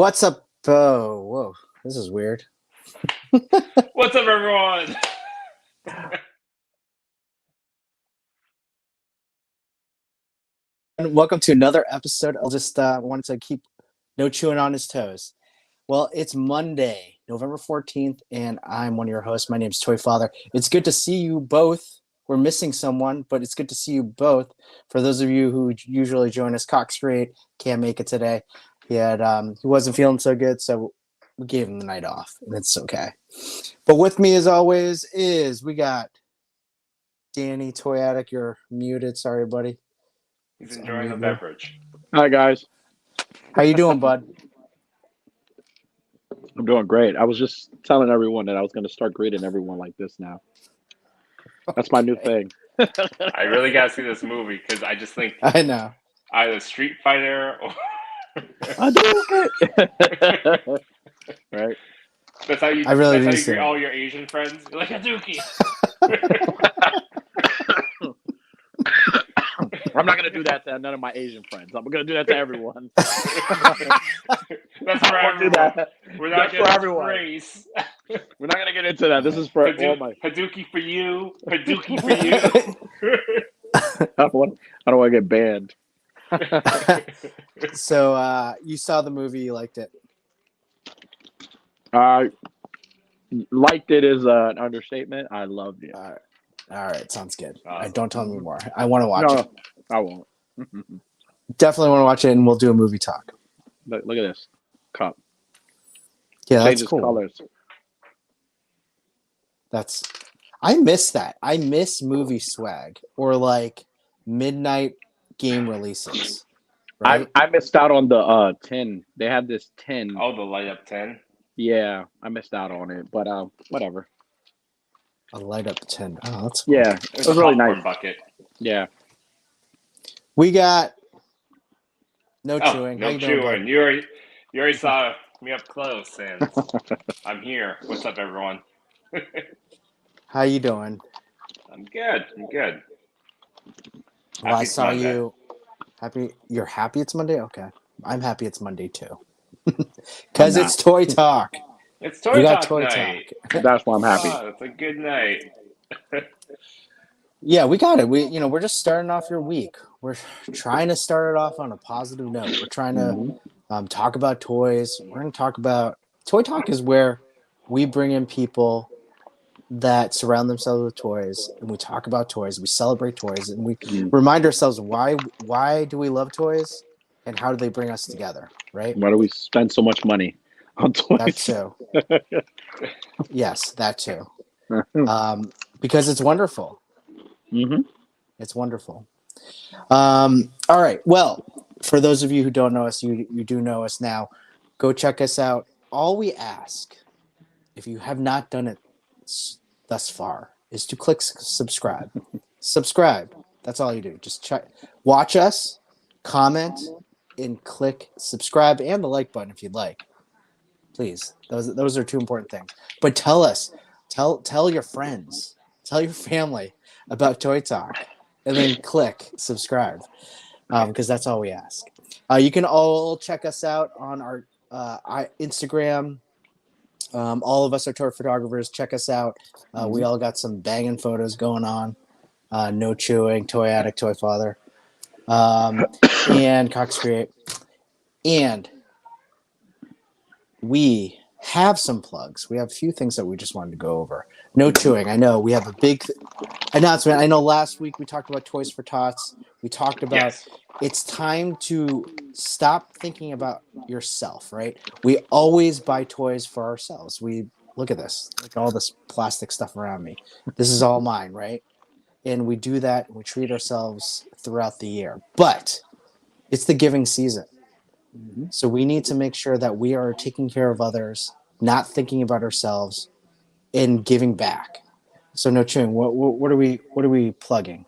What's up? Oh, whoa, this is weird. What's up, everyone? And welcome to another episode. I'll just wanted to keep no chewing on his toes. Well, it's Monday, November 14th, and I'm one of your hosts. My name's Toy Father. It's good to see you both. We're missing someone, but it's good to see you both. For those of you who usually join us, Cox Street can't make it today. He wasn't feeling so good, so we gave him the night off, and it's okay. But with me, as always, is we got Danny Toy Addict. You're muted. Sorry, buddy. He's enjoying a beverage. Hi guys, How you doing, bud? I'm doing great. I was just telling everyone that I was going to start greeting everyone like this now. That's my new thing. I really gotta see this movie because I just think I know. either Street Fighter or I do it. Right? that's how you. I really that's how do you see greet it. all your Asian friends. You're like Hadouken. I'm not going to do that to none of my Asian friends. I'm going to do that to everyone. That's for I won't do everyone. that. We're not That's for getting everyone. praise. We're not going to get into that. This is for all my. Hadouken for you. Hadouken for you. I don't want to get banned. So you saw the movie, you liked it. I liked it is an understatement. I loved it. All right, sounds good. Awesome. Don't tell me more. I want to watch it. I won't. Definitely want to watch it, and we'll do a movie talk. Look at this cup. Yeah, that's Changes cool. colors. I miss that. I miss movie swag or like midnight game releases. Right? I missed out on the tin. They have this tin. Oh, the light up 10. Yeah, I missed out on it, but whatever. A light up 10. Oh, that's cool. Yeah, It's it was really popcorn nice. bucket. Yeah, We got no Oh, chewing. How no you doing, chewing. bud? You already saw me up close, and I'm here. What's up, everyone? How you doing? I'm good. I'm good. Well, I Happy saw Monday. you. Happy? You're happy it's Monday? Okay. I'm happy it's Monday too. Because I'm it's Toy Talk. It's You Toy got Talk Toy night. Talk. that's why I'm happy. Oh, it's a good night. Yeah, we got it. We're just starting off your week. We're trying to start it off on a positive note. We're trying to talk about toys. We're going to talk about Toy Talk is where we bring in people that surround themselves with toys, and we talk about toys. We celebrate toys, and we remind ourselves why do we love toys, and how do they bring us together, right? Why do we spend so much money on toys? That too. Yes, that too. Because it's wonderful. Mm-hmm. It's wonderful. All right. Well, for those of you who don't know us, you do know us now. Go check us out. All we ask, if you have not done it thus far, is to click subscribe. Subscribe. That's all you do. Just watch us, comment, and click subscribe and the like button if you'd like. Please. Those are two important things. But tell us, tell your friends, tell your family about Toy Talk, and then click subscribe, because that's all we ask. You can all check us out on our Instagram. All of us are toy photographers. Check us out. We all got some banging photos going on. No chewing, Toy Addict, Toy Father, and Cox Create. And we have some plugs. We have a few things that we just wanted to go over. No chewing. I know we have a big announcement. I know last week we talked about Toys for Tots. We talked about it's time to stop thinking about yourself, right? We always buy toys for ourselves. We look at this, like all this plastic stuff around me. This is all mine, right? And we do that. And we treat ourselves throughout the year, but it's the giving season. So we need to make sure that we are taking care of others, not thinking about ourselves, and giving back. So no chewing. What are we plugging?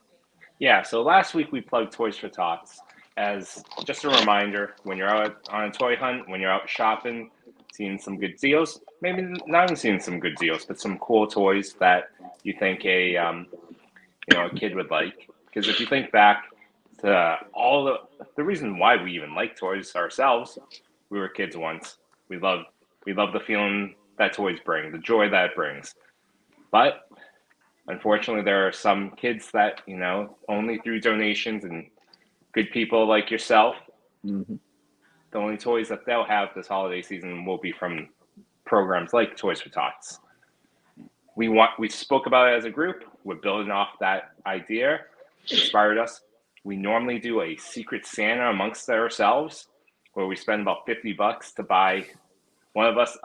Yeah, so last week we plugged Toys for Tots as just a reminder when you're out on a toy hunt, when you're out shopping, seeing some good deals, maybe not even seeing some good deals, but some cool toys that you think a kid would like. Because if you think back to all the reason why we even like toys ourselves, we were kids once. We love the feeling that toys bring, the joy that it brings. But unfortunately, there are some kids that, only through donations and good people like yourself, Mhm. the only toys that they'll have this holiday season will be from programs like Toys for Tots. We spoke about it as a group. We're building off that idea. It inspired us. We normally do a secret Santa amongst ourselves, where we spend about $50 to buy one of us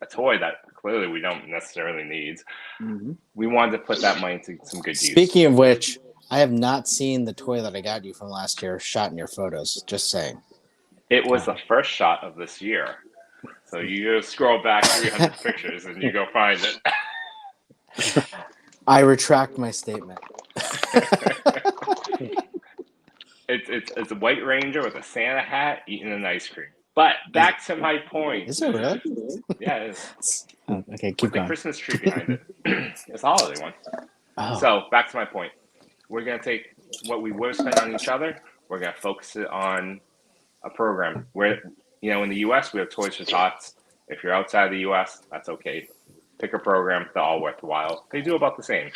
a toy that clearly we don't necessarily need. Mhm. We wanted to put that money to some good use. Speaking of which, I have not seen the toy that I got you from last year shot in your photos. Just saying. It was the first shot of this year. So you scroll back 300 pictures and you go find it. I retract my statement. It's a White Ranger with a Santa hat eating an ice cream. But back to my point. Is it really? Yeah, it is. Oh, okay, keep With the going. Christmas tree behind it. It's a holiday one. Oh. So back to my point. We're going to take what we would have spent on each other. We're going to focus it on a program where, in the U.S., we have Toys for Tots. If you're outside the U.S., that's okay. Pick a program. They're all worthwhile. They do about the same.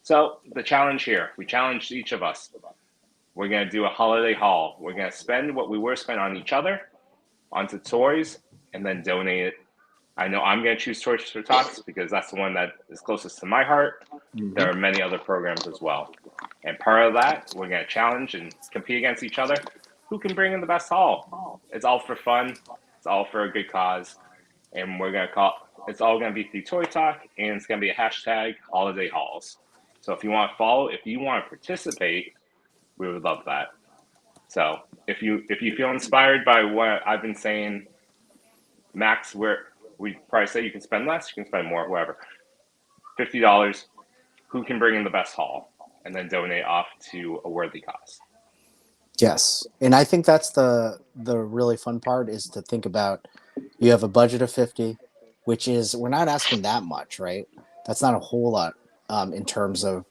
So the challenge here, we challenged each of us. We're going to do a holiday haul. We're going to spend what we were spent on each other onto toys and then donate it. I know I'm going to choose Toys for Tots because that's the one that is closest to my heart. Mhm. There are many other programs as well. And part of that, we're going to challenge and compete against each other. Who can bring in the best haul? It's all for fun. It's all for a good cause. And it's all going to be through Toy Talk, and it's going to be a hashtag holiday hauls. So if you want to follow, if you want to participate, we would love that. So if you feel inspired by what I've been saying, max, we probably say you can spend less, you can spend more, whatever. $50. Who can bring in the best haul, and then donate off to a worthy cause. Yes, and I think that's the really fun part is to think about. You have a budget of 50, which is we're not asking that much, right? That's not a whole lot in terms of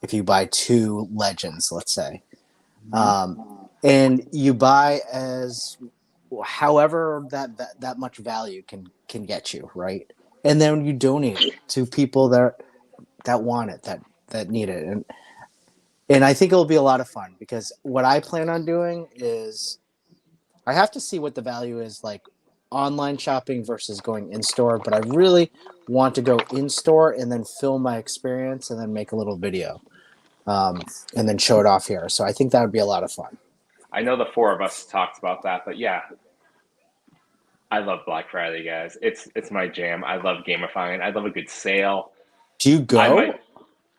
if you buy two legends, let's say, and you buy as however that much value can get you, right? And then you donate it to people that want it, that need it, and I think it'll be a lot of fun because what I plan on doing is I have to see what the value is like online shopping versus going in store, but I really want to go in store and then film my experience and then make a little video and then show it off here. So I think that would be a lot of fun. I know the four of us talked about that, but yeah, I love Black Friday, guys. It's my jam. I love gamifying. I love a good sale. Do you go? I might.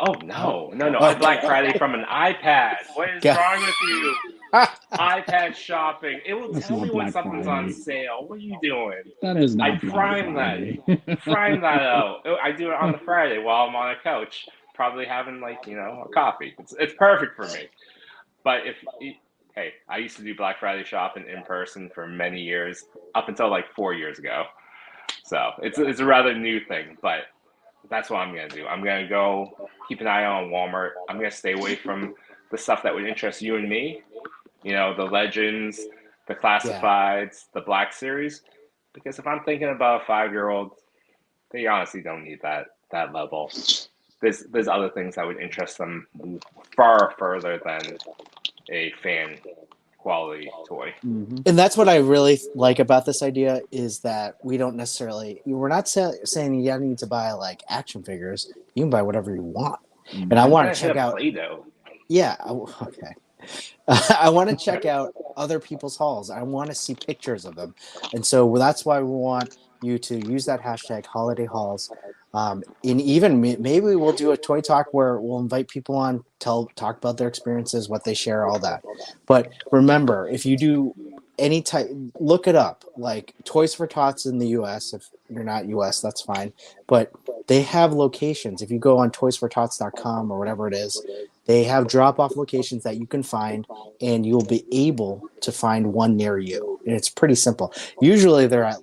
Oh no. I Black Friday from an iPad. What is wrong with you? iPad shopping. It will That's tell not me when Black something's Friday. on sale. What are you doing? That is not I Black prime Friday. prime that out. I do it on the Friday while I'm on a couch, probably having a coffee. It's perfect for me. But hey, I used to do Black Friday shopping in person for many years, up until 4 years ago. So it's a rather new thing, but that's what I'm gonna do. I'm gonna go keep an eye on Walmart. I'm gonna stay away from the stuff that would interest you and me. The legends, the classifieds, the Black Series. Because if I'm thinking about a 5-year-old, they honestly don't need that level. There's other things that would interest them far further than a fan quality toy. Mhm. And that's what I really like about this idea is that we're not saying you need to buy action figures. You can buy whatever you want. And I want to check out Play-Doh. Yeah, okay. I want to check out other people's hauls. I want to see pictures of them. And so that's why we want you to use that hashtag holiday hauls. And even maybe we'll do a toy talk where we'll invite people on, talk about their experiences, what they share, all that. But remember, if you do any type, look it up, like Toys for Tots in the US. If you're not US, that's fine. But they have locations. If you go on toysfortots.com or whatever it is, they have drop-off locations that you can find, and you'll be able to find one near you. And it's pretty simple. Usually they're at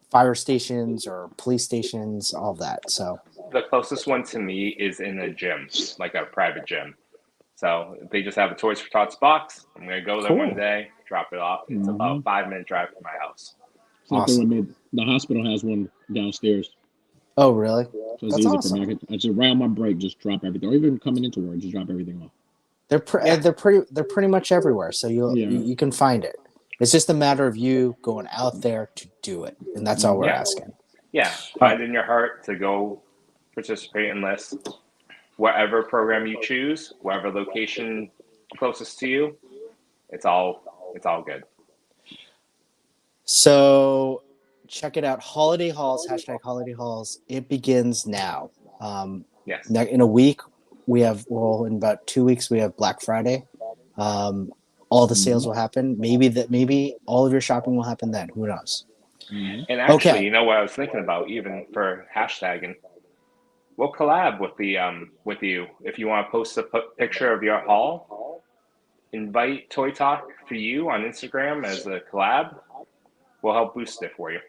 fire stations or police stations, all that. So The closest one to me is in a gym, like a private gym. So they just have a Toys for Tots box. I'm gonna go there one day, drop it off. It's about a 5-minute drive from my house. It's like Awesome. the hospital has one downstairs, Oh, really? so it's That's easy awesome. for me. I just right on my break, just drop everything, or even coming into work, just drop everything off. Yeah. They're pretty much everywhere, so you can find it. It's just a matter of you going out there to do it, and that's all we're Yeah. asking. Yeah, find in your heart to go participate in this. Whatever program you choose, whatever location closest to you, it's all good. So check it out. Holiday Halls, hashtag Holiday Halls. It begins now. Yes. In a week, in about 2 weeks, we have Black Friday. All the sales will happen. Maybe all of your shopping will happen then. Who knows? Mhm. And actually, Okay. you know what I was thinking about, even for hashtagging, we'll collab with the with you if you want to post a picture of your haul. Invite Toy Talk for you on Instagram as a collab. We'll help boost it for you.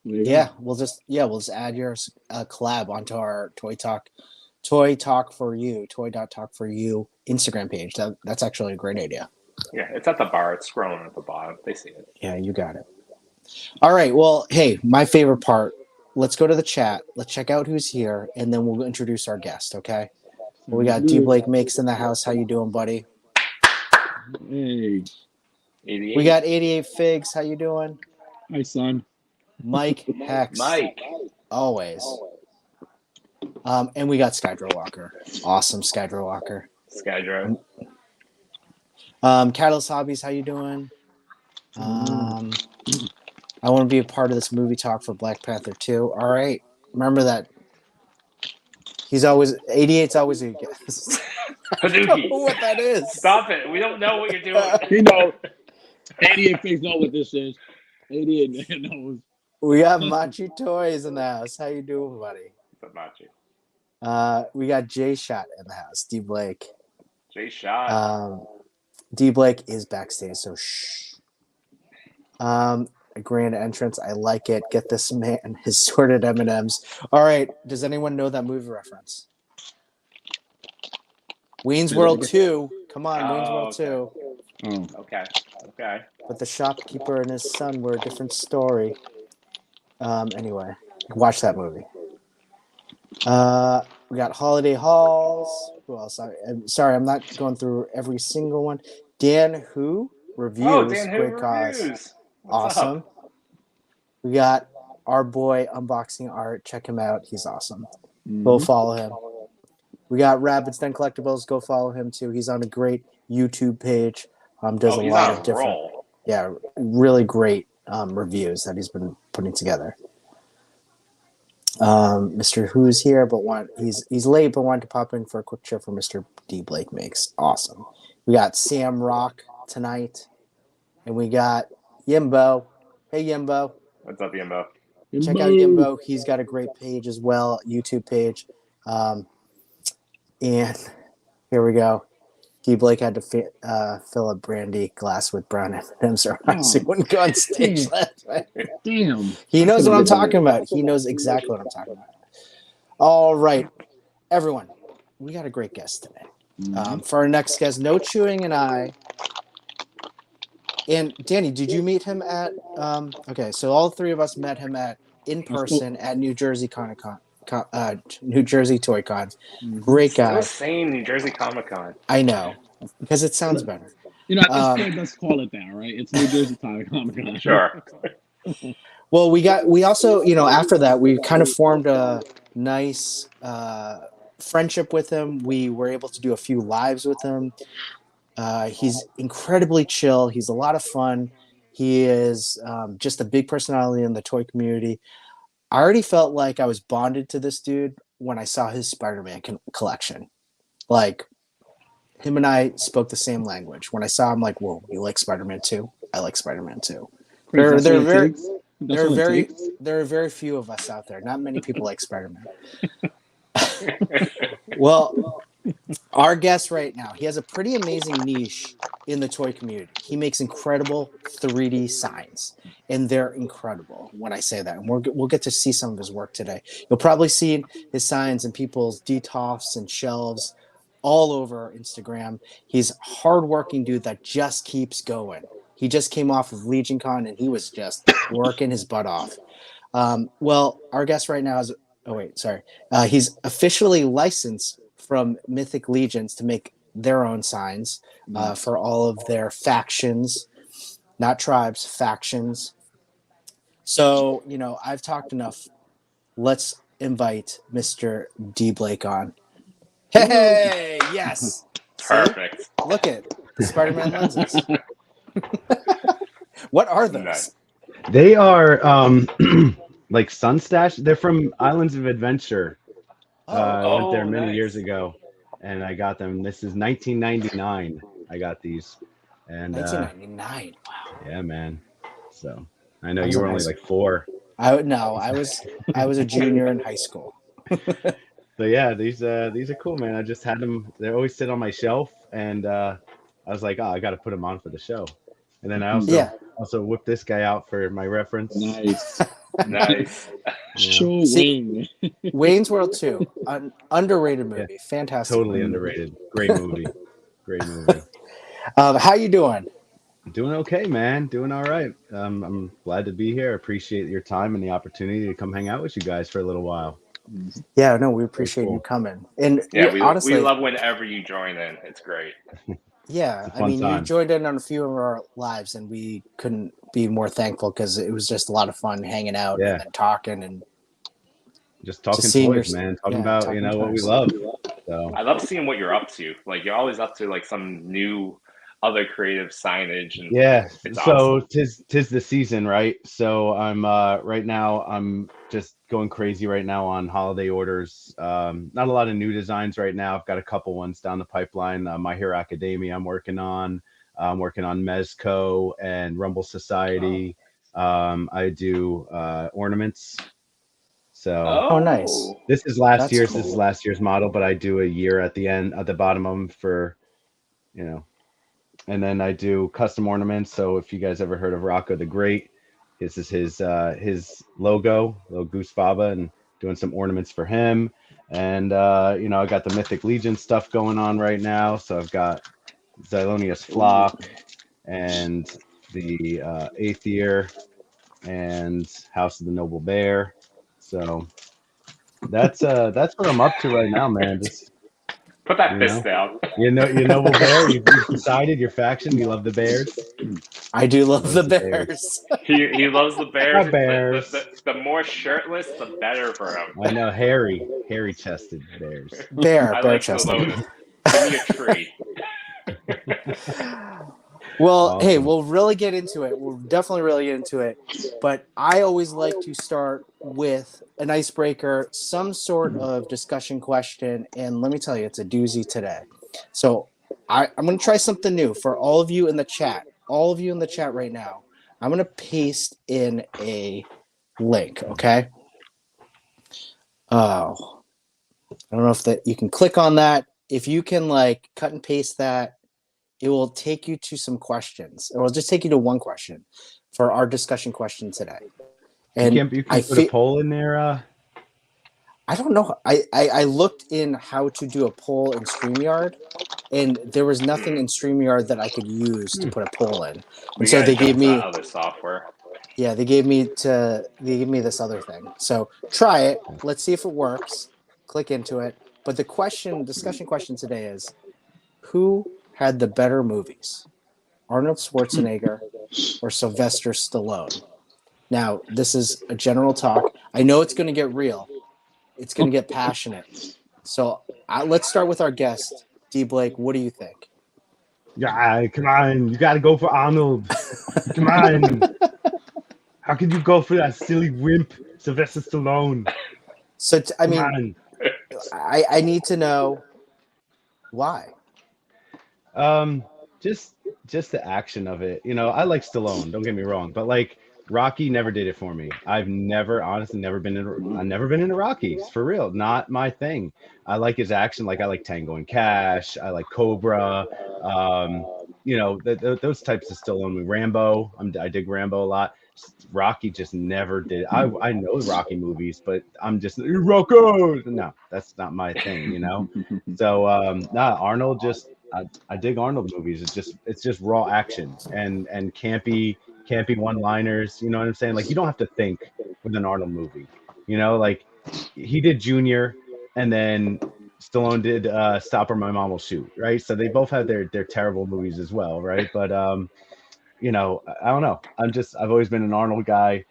There you go. Yeah, we'll just add your collab onto our Toy Talk for you, Toy.talk for you Instagram page. That's actually a great idea. Yeah, it's at the bar. It's scrolling at the bottom. They see it. Yeah, you got it. All right. Well, hey, my favorite part. Let's go to the chat. Let's check out who's here, and then we'll introduce our guest. Okay. Well, we got D Blake Makes in the house. How you doing, buddy? Hey, 88. We got 88 Figs. How you doing? hi son. Mike Hex. Mike. Always. And we got Skydro Walker. Awesome, Skydro Walker. Skydro. Catalyst Hobbies. How you doing? I want to be a part of this movie talk for Black Panther 2. All right. Remember that. He's always 88's always a guest. I don't Hadouken. know what that is. Stop it. We don't know what you're doing. You know, 88 Figs know what this is. 88 knows. We got Machi Toys in the house. How you doing, buddy? What's up, Machi? We got Jay Shot in the house. D Blake. Jay Shot. D Blake is backstage, so shh. A grand entrance. I like it. Get this man his sorted M&Ms. All right. Does anyone know that movie reference? Wayne's World 2. Come on, Wayne's World 2. Oh, Okay. But the shopkeeper and his son were a different story. Anyway, watch that movie. We got Holiday Halls. Who else? I'm sorry, I'm not going through every single one. Dan Who reviews. Oh, Dan Who Great cause. reviews. What's Awesome. up? We got our boy Unboxing Art. Check him out. He's awesome. mhm. Go follow him. We got Rabbits Den Collectibles. Go follow him too. He's on a great YouTube page. Does a He's lot on of a different, roll. really great reviews that he's been putting together. Mr. Who's here, but he's late, but wanted to pop in for a quick cheer for Mr. D Blake Makes. Awesome. We got Sam Rock tonight, and we got Yimbo. Hey Yimbo, What's up, Yimbo? check out Yimbo. He's got a great page as well, YouTube page. And here we go. D Blake had to fill a brandy glass with brown M&Ms or else he wouldn't go on stage last night. Damn. He knows what I'm talking about. He knows exactly what I'm talking about. All right, everyone, we got a great guest today. For our next guest, No Chewing and I. And Danny, did you meet him at? Okay, so all three of us met him in person at New Jersey Comic-Con. New Jersey Toy Con. Great I guy. was saying New Jersey Comic Con. I know, because it sounds better. You know, at this point, let's call it that, right? It's New Jersey Comic Con. Sure. Well, we also, after that, we kind of formed a nice friendship with him. We were able to do a few lives with him. He's incredibly chill. He's a lot of fun. He is just a big personality in the toy community. I already felt like I was bonded to this dude when I saw his Spider-Man collection. Like, him and I spoke the same language. When I saw him, like, whoa, you like Spider-Man 2? I like Spider-Man 2. There are very few of us out there. Not many people like Spider-Man. Well, our guest right now, he has a pretty amazing niche in the toy community. He makes incredible 3D signs, and they're incredible when I say that. And we'll get to see some of his work today. You'll probably see his signs in people's DTOFs and shelves all over Instagram. He's a hardworking dude that just keeps going. He just came off of Legion Con and he was just working his butt off. Well, our guest right now is. Oh wait, sorry. He's officially licensed from Mythic Legions to make their own signs for all of their factions, not tribes, factions. So, I've talked enough. Let's invite Mr. D. Blake on. Hey, yes. Perfect. See? Look at the Spider-Man lenses. What are those? Nice. They are like Sunstash. They're from Islands of Adventure. I went there many nice. years ago, and I got them. This is 1999. I got these, and 1999. Wow. yeah, man. So I know That was you were only nice. like 4. I was a junior in high school. So yeah, these are cool, man. I just had them. They always sit on my shelf, and I was like, oh, I got to put them on for the show. And then I also whipped this guy out for my reference. Nice. Nice. Show See- Wayne. Wayne's World 2, an underrated movie. Fantastic. Totally movie. underrated. Great movie. Great movie. How you doing? Doing okay, man. Doing all right. I'm glad to be here. Appreciate your time and the opportunity to come hang out with you guys for a little while. Yeah, no, we appreciate cool. you coming. And Yeah, honestly, we love whenever you join in. It's great. yeah, It's a I fun mean, you time. joined in on a few of our lives, and we couldn't be more thankful because it was just a lot of fun hanging out Yeah. and then talking and Just talking seeing toys, your- man. Talking yeah, about talking what we toys. love. So I love seeing what you're up to. Like you're always up to like some new other creative signage and yeah. It's So awesome. tis the season, right? So I'm right now I'm just going crazy right now on holiday orders. Not a lot of new designs right now. I've got a couple ones down the pipeline. My Hero Academia I'm working on. I'm working on Mezco and Rumble Society. I do ornaments. So Oh, nice. this is last That's year's. cool. This is last year's model, but I do a year at the end, at the bottom of them for, and then I do custom ornaments. So if you guys ever heard of Rocco the Great, this is his logo, little Goose Faba, and doing some ornaments for him. And I got the Mythic Legion stuff going on right now. So I've got Xylonius Flock and the Aether and House of the Noble Bear. So that's what I'm up to right now, man. Just Put that You fist know? down. Noble Bear. You've decided your faction. You love the Bears. I do love the Loves the Bears. Bears. He loves the Bears. The Bears. The more shirtless, the better for him. I know hairy chested Bears. Bear I like chested. Salonis. Give me a tree. Well, hey, Awesome. we'll really get into it. We'll definitely really get into it. But I always like to start with an icebreaker, some sort of discussion question. And let me tell you, it's a doozy today. So I'm going to try something new for all of you in the chat. All of you in the chat right now. I'm going to paste in a link, okay? Oh, I don't know if that you can click on that. If you can cut and paste that, it will take you to some questions. It will just take you to one question for our discussion question today. And You can put a poll in there. I don't know. I looked in how to do a poll in StreamYard, and there was nothing in StreamYard that I could use to put a poll in. And so they gave me other software. Yeah, they gave me this other thing. So try it. Let's see if it works. Click into it. But the discussion question today is, who had the better movies, Arnold Schwarzenegger or Sylvester Stallone? Now, this is a general talk. I know it's going to get real. It's going to get passionate. So let's start with our guest, D. Blake. What do you think? Yeah, come on. You got to go for Arnold. Come on. How could you go for that silly wimp, Sylvester Stallone? So, I Come mean, on. I need to know why. Just the action of it. I like Stallone, don't get me wrong, but Rocky never did it for me. I've honestly never been into Rockies, for real. Not my thing. I like his action, I like Tango and Cash, I like Cobra, those types of Stallone. Rambo, I dig Rambo a lot. Rocky just never did. I know the Rocky movies, but I'm just Rocco. No, that's not my thing, So Arnold just I dig Arnold movies. It's just raw action and campy one-liners. You know what I'm saying? Like you don't have to think with an Arnold movie. You know, like he did Junior, and then Stallone did Stop or My Mom Will Shoot. Right. So they both had their terrible movies as well. Right. But you know, I don't know. I've always been an Arnold guy.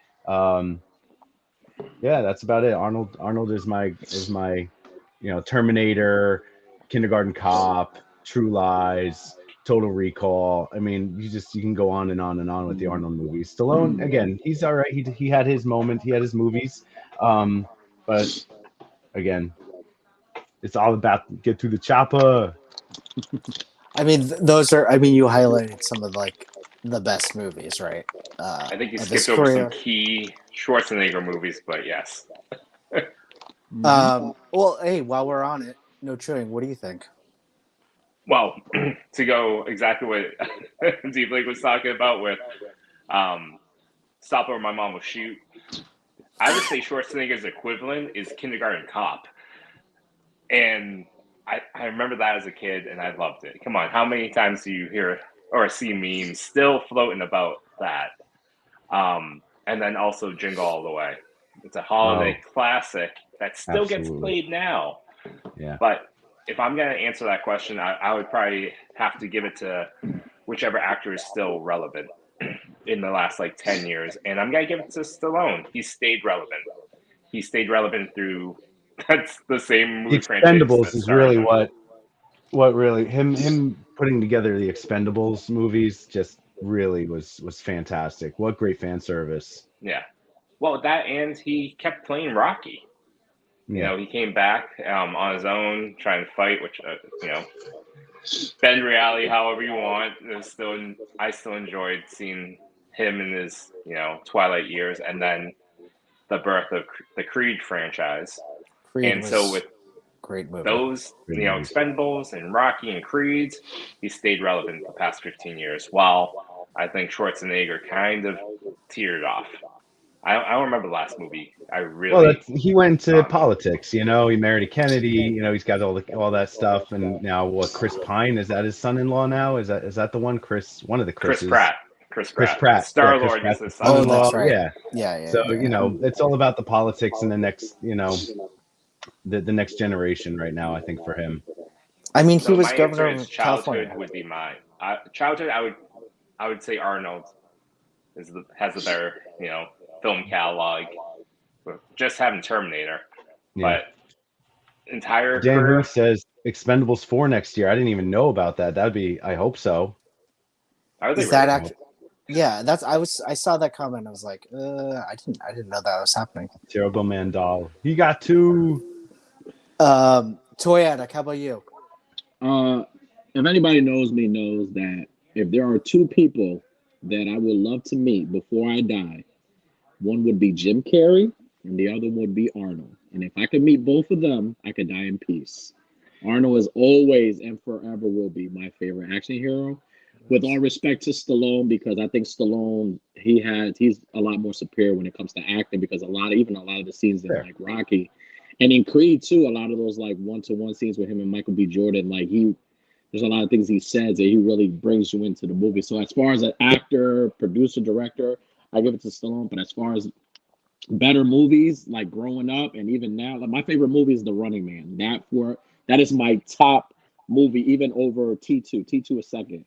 Yeah, that's about it. Arnold is my you know, Terminator, Kindergarten Cop, True Lies, Total Recall. I mean, you can go on and on and on with the Arnold movies. Stallone, again, he's all right. He had his moment. He had his movies. But again, it's all about get to the chopper. I mean, those are. I mean, you highlighted some of like the best movies, right? I think you of his skipped over career. some key Schwarzenegger movies, but yes. Well, hey, while we're on it, no chewing. What do you think? Well, to go exactly what Deep Lake was talking about with Stop or My Mom Will Shoot, I would say Schwarzenegger's equivalent is Kindergarten Cop. And I remember that as a kid, and I loved it. Come on, how many times do you hear or see memes still floating about that? And then also Jingle All the Way. It's a holiday classic that still gets Absolutely. played now. Yeah. But if I'm going to answer that question, I would probably have to give it to whichever actor is still relevant in the last like 10 years. And I'm going to give it to Stallone. He stayed relevant. He stayed relevant through that's the same movie The franchise. Expendables that is started really him. what really him putting together the Expendables movies just really was fantastic. What great fan service. Yeah. Well, that and he kept playing Rocky. You Yeah. know, he came back on his own, trying to fight, which you know, bend reality however you want. I still enjoyed seeing him in his twilight years, and then the birth of the Creed franchise. Creed And was so with great movie. those, Great movies. Expendables and Rocky and Creed, he stayed relevant the past 15 years. While I think Schwarzenegger kind of teared off. I don't remember the last movie. Well, he went to Um, politics. You know, he married a Kennedy. You know, he's got all that stuff. And now, what? Chris Pine, is that his son-in-law now? Is that the one? One of the Chris Chris's. Pratt. Chris Pratt. Star Yeah, Chris Lord is Pratt's his Oh, son-in-law. that's right. Yeah. Yeah. So you know, it's all about the politics and the next, you know, the next generation right now. I think for him. I mean, he So was my governor answer is of childhood California. would be mine. Childhood, I would say Arnold has a better film catalog. Just having Terminator, Yeah. but entire Dan career. Ruth says Expendables 4 next year. I didn't even know about that. That'd be. I hope so. Are they Is that ready? actually? Yeah, I saw that comment. I was like, I didn't know that was happening. Terrible man doll. He got two. Toyatic, how about you? If anybody knows me, knows that if there are two people that I would love to meet before I die, one would be Jim Carrey and the other would be Arnold. And if I could meet both of them, I could die in peace. Arnold is always and forever will be my favorite action hero. With all respect to Stallone, because I think Stallone he's a lot more superior when it comes to acting, because a lot of the scenes in Fair. like Rocky and in Creed too, a lot of those like one-to-one scenes with him and Michael B. Jordan, like there's a lot of things he says that he really brings you into the movie. So as far as an actor, producer, director, I give it to Stallone. But as far as better movies, like growing up and even now, like my favorite movie is The Running Man. That is my top movie, even over T2. T2 is second.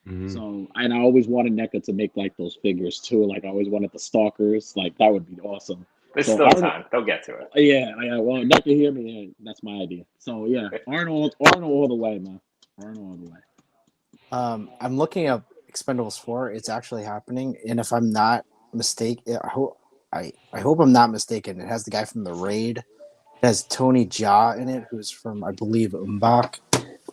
Mhm. So, and I always wanted NECA to make like those figures too. Like I always wanted the Stalkers. Like that would be awesome. There's So still Arnold- time. They'll get to it. Yeah. Well, NECA hear me. Yeah, that's my idea. So yeah, Arnold all the way, man. Arnold all the way. I'm looking up Expendables 4. It's actually happening, and if I'm not mistaken, I hope I'm not mistaken. It has the guy from The Raid. It has Tony Jaa in it, who's from, I believe, Umbach.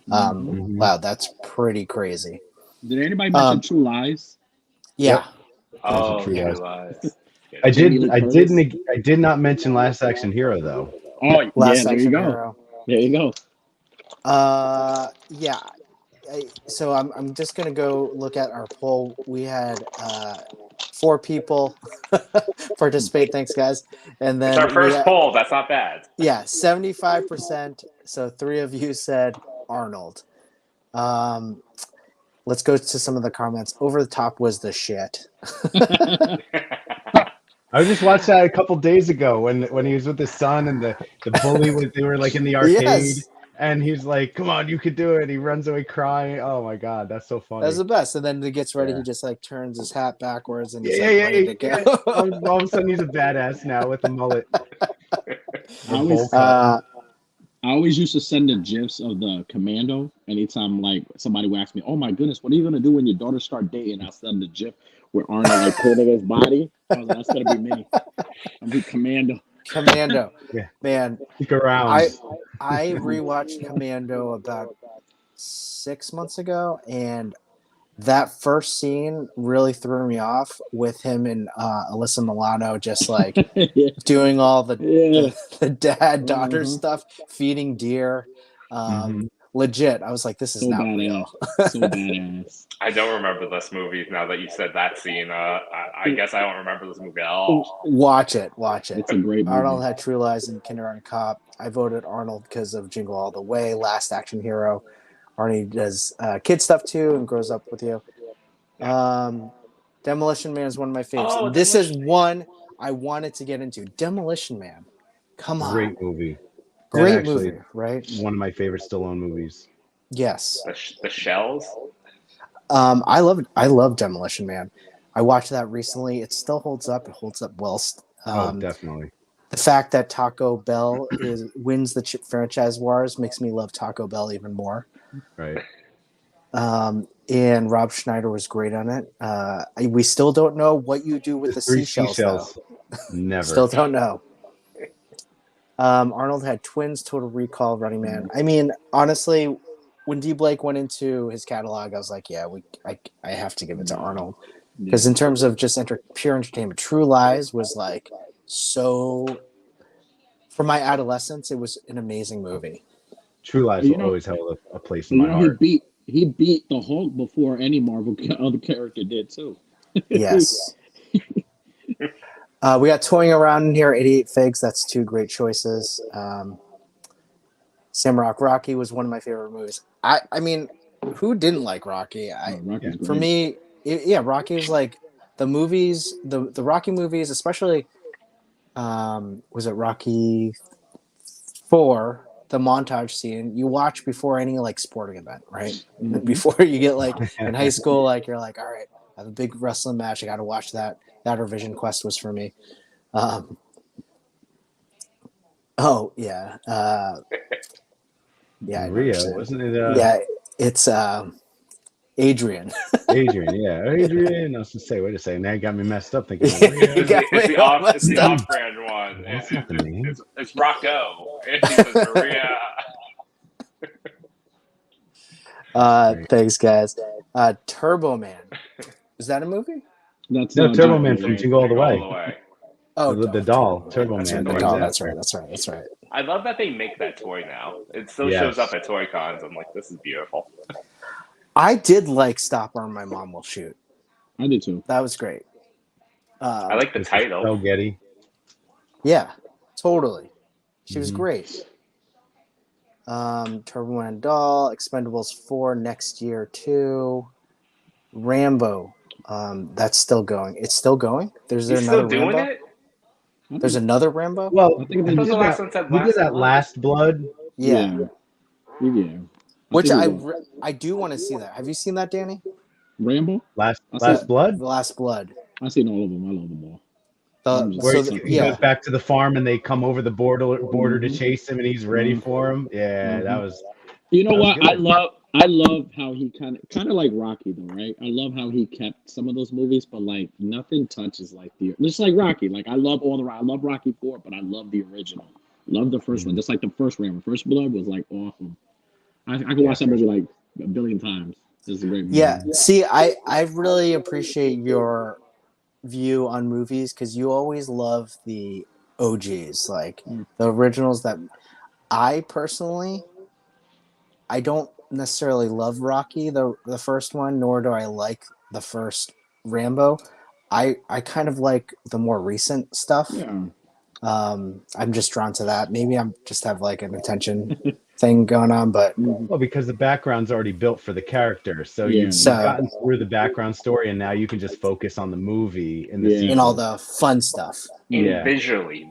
Mhm. Wow, that's pretty crazy. Did anybody mention True Lies? Yeah. Oh, True True Lies. Lies. I Jamie Lee did not mention Last Action Hero though. Oh, yeah, Last there you Action go. Hero. There you go. Yeah. So I'm just gonna go look at our poll. We had 4 people participate. Thanks, guys. And then It's our first we had- poll. That's not bad. Yeah, 75%. So 3 of you said Arnold. Let's go to some of the comments. Over the Top was the shit. I just watched that a couple days ago when he was with his son and the bully was they were like in the arcade Yes, and he's like, "Come on, you could do it." He runs away crying. Oh my god, that's so funny. that's the best. And then he gets ready. Yeah. He just like turns his hat backwards and he's Yeah, like yeah, ready yeah, to yeah. go. All of a sudden he's a badass now with a mullet. I always, Uh, I always used to send the gifs of the commando anytime like somebody would ask me, "Oh my goodness, what are you gonna do when your daughter start dating?" I'll send the gif where Arnold like painting his body. I was like, that's gonna be me. I'll be commando. Commando. Yeah. Man, Stick around. I rewatched Commando about 6 months ago, and that first scene really threw me off with him and Alyssa Milano just like Yeah. doing all Yeah. the dad daughter Mhm. stuff, feeding deer. Mhm. Legit, I was like, this is So not badass. real. So badass. I don't remember this movie now that you said that scene. I guess I don't remember this movie at all. Watch it. It's a great movie. Arnold had True Lies and Kindergarten Cop. I voted Arnold because of Jingle All the Way, Last Action Hero. Arnie does kid stuff too and grows up with you. Demolition Man is one of my favorites. Oh, And this is Demolition- one I wanted to get into. Demolition Man. Come on. Great movie. Great actually- movie, right? One of my favorite Stallone movies. Yes. The shells. I love Demolition Man. I watched that recently. It still holds up. It holds up well. Definitely. The fact that Taco Bell wins the chip franchise wars makes me love Taco Bell even more. Right. And Rob Schneider was great on it. We still don't know what you do with the Three seashells, though. Never. Still don't know. Arnold had Twins, Total Recall, Running Man. I mean, honestly, when D. Blake went into his catalog, I was like, yeah, I have to give it to Arnold. Because in terms of just pure entertainment, True Lies was like so. For my adolescence, it was an amazing movie. True Lies You will know- always hold a place in You my know, heart. he beat the Hulk before any Marvel other character did too. Yes. We got Toying Around in here, 88 Figs. That's two great choices. Samrock Rocky was one of my favorite movies. I mean, who didn't like Rocky? Rocky's For great. me, Rocky was like the movies, the Rocky movies, especially. Was it Rocky 4? The montage scene you watch before any like sporting event, right? Mhm. Before you get like in high school, like you're like, all right, I have a big wrestling match. I got to watch that. That or Vision Quest was for me. Oh yeah, yeah. I Rio, understand. wasn't it? Yeah, it's Adrian. Adrian, yeah. Adrian. I was going to say, wait a second. Now you got me messed up thinking of Rio. It's the messed up. off-brand one. That's not the name. It's Rocco. It's Maria. Thanks, guys. Turbo Man. Is that a movie? That's No, not Turbo Jingle Man All from the Jingle All the All Way. the way. Oh, The doll, Turbo That's Man. right. The What doll. is That's that? right. That's right. That's right. I love that they make that toy now. It still Yes. shows up at toy cons. I'm like, this is beautiful. I did like Stop or My Mom Will Shoot. I did too. That was great. I like the This is title. Del Getty. Yeah, totally. She was Mhm. great. Turbo Man Doll, Expendables 4 next year too. Rambo. That's still going. It's still going. There's He's another still doing Rambo. it? There's another Rambo. Well, I think I they thought did the last one said he did that Last Blood. Yeah. Yeah. Which think it I do want to see that. Have you seen that, Danny? Rambo. Last I said- Blood? The Last Blood. I've seen all of them. I love them all. Where So he yeah. goes back to the farm and they come over the border to Mhm. chase him and he's ready Mhm. for him. Yeah, that Mhm. was You know That was what? good. I love how he kind of like Rocky though, right? I love how he kept some of those movies, but like nothing touches like just like Rocky. Like I love Rocky 4, but I love the original. Love the first one, just like the first Rambo. First Blood was like awesome. I can watch that movie like a billion times. It's a great movie. Yeah. See, I really appreciate your view on movies because you always love the OGs, like the originals. That I personally, I don't necessarily love Rocky the first one, nor do I like the first Rambo. I kind of like the more recent stuff. Yeah. I'm just drawn to that. Maybe I'm just have like an attention thing going on, but Well, because the background's already built for the character, so Yeah. you've So- gotten through the background story, and now you can just focus on the movie and the Yeah. sequel. and all the fun stuff. And Yeah. visually,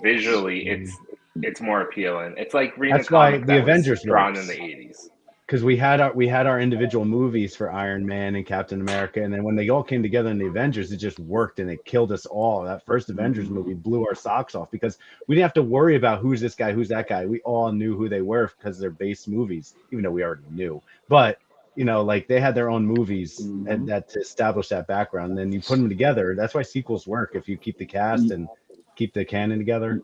it's more appealing. It's like reading That's a comic why the that Avengers was drawn works. in the 80s. Because we had our individual movies for Iron Man and Captain America, and then when they all came together in the Avengers, it just worked and it killed us all. That first Avengers movie blew our socks off because we didn't have to worry about who's this guy, who's that guy. We all knew who they were because they're base movies, even though we already knew. But like they had their own movies and that to establish that background. And then you put them together. That's why sequels work if you keep the cast and keep the canon together.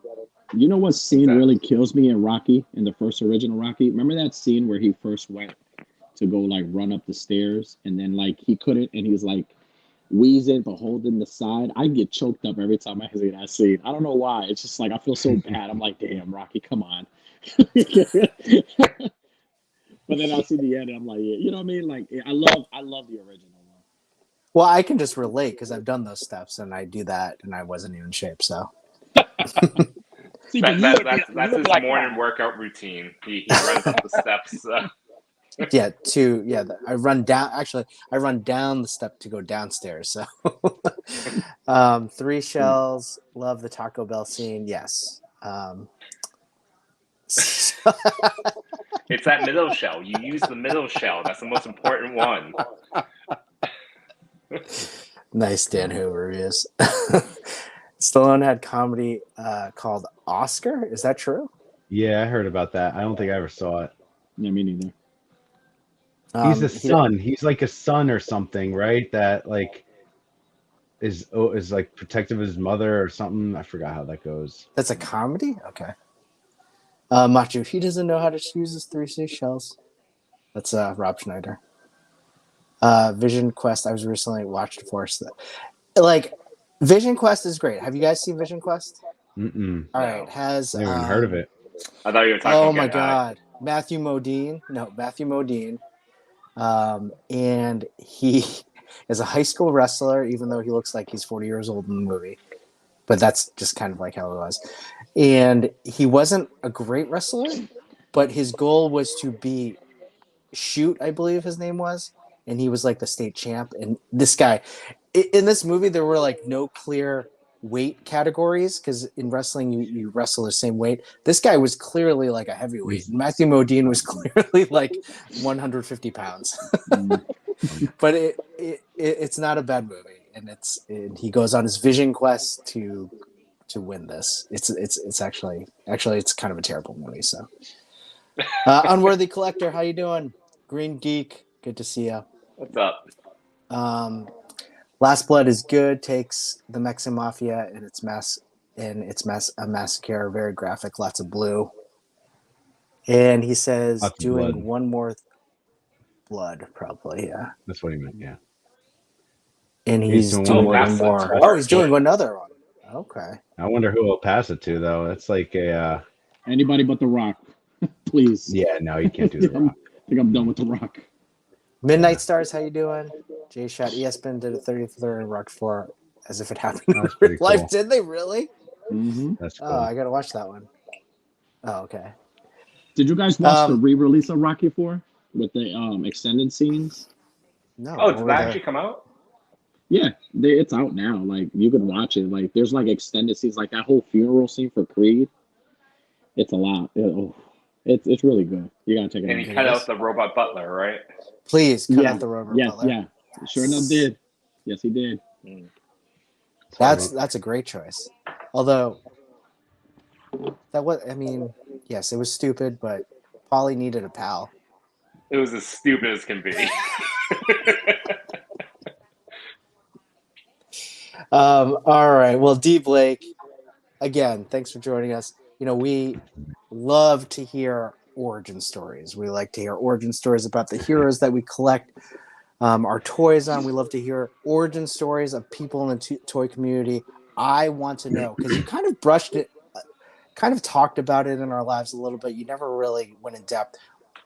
You know what scene really kills me in Rocky, in the first original Rocky? Remember that scene where he first went to go like run up the stairs and then like he couldn't and he was like wheezing but holding the side? I get choked up every time I see that scene. I don't know why. It's just like I feel so bad. I'm like, damn, Rocky, come on. But then I see the end and I'm like, yeah, you know what I mean? Like I love the original one. Well, I can just relate because I've done those steps and I do that, and I wasn't even in shape. So See, That's his morning workout routine. He runs up the steps. I run down. Actually, I run down the step to go downstairs. So 3 shells. Love the Taco Bell scene. Yes. It's that middle shell. You use the middle shell. That's the most important one. Nice Dan Hoover is. Stallone had comedy called Oscar. Is that true? Yeah, I heard about that. I don't think I ever saw it. Yeah, me neither. He's a son. He's like a son or something, right? That like is like protective of his mother or something. I forgot how that goes. That's a comedy? Okay. Machu, he doesn't know how to use his 3 seashells. That's Rob Schneider. Vision Quest, I was recently watched Force. Like, Vision Quest is great. Have you guys seen Vision Quest? Mm-mm. All right. Has I never even heard of it. I thought you were talking. Oh my God. Matthew Modine. And he is a high school wrestler, even though he looks like he's 40 years old in the movie. But that's just kind of like how it was. And he wasn't a great wrestler, but his goal was to be Shoot, I believe his name was. And he was like the state champ. And this guy, in this movie, there were like no clear weight categories because in wrestling, you wrestle the same weight. This guy was clearly like a heavyweight. Matthew Modine was clearly like 150 pounds. But it's not a bad movie. And he goes on his vision quest to win this. It's actually it's kind of a terrible movie. So, Unworthy Collector, how you doing? Green Geek, good to see you. What's up? Last Blood is good. Takes the Mexican mafia and a massacre. Very graphic, lots of blue. And he says Lots of doing blood. one more blood, probably, yeah. That's what he meant. Yeah. And he's doing doing one one more. more. Oh, he's doing another one. Okay. I wonder who he'll pass it to though. That's like a. Anybody but The Rock, please. Yeah, no, you can't do the Rock. I think I'm done with The Rock. Midnight Stars, how you doing? Jay Shot ESPN did a 33rd and Rock 4 as if it happened in That's real pretty life. cool. Did they really? Mm-hmm. That's cool. Oh, I gotta watch that one. Oh, okay. Did you guys watch the re-release of Rocky 4 with the extended scenes? No. Oh, what did were that the- actually come out? Yeah, it's out now. Like you can watch it. Like there's like extended scenes, like that whole funeral scene for Creed. It's a lot. It's really good. You gotta check it And out. he cut out the robot butler, right? Please cut Yeah, out the Robert Yes, Butler. yeah. Sure enough, did. Yes, he did. That's a great choice. Although yes, it was stupid, but Paulie needed a pal. It was as stupid as can be. All right. Well, D Blake, again, thanks for joining us. We love to hear origin stories. We like to hear origin stories about the heroes that we collect our toys on. We love to hear origin stories of people in the toy community. I want to know, because you kind of brushed it, kind of talked about it in our lives a little bit. You never really went in depth.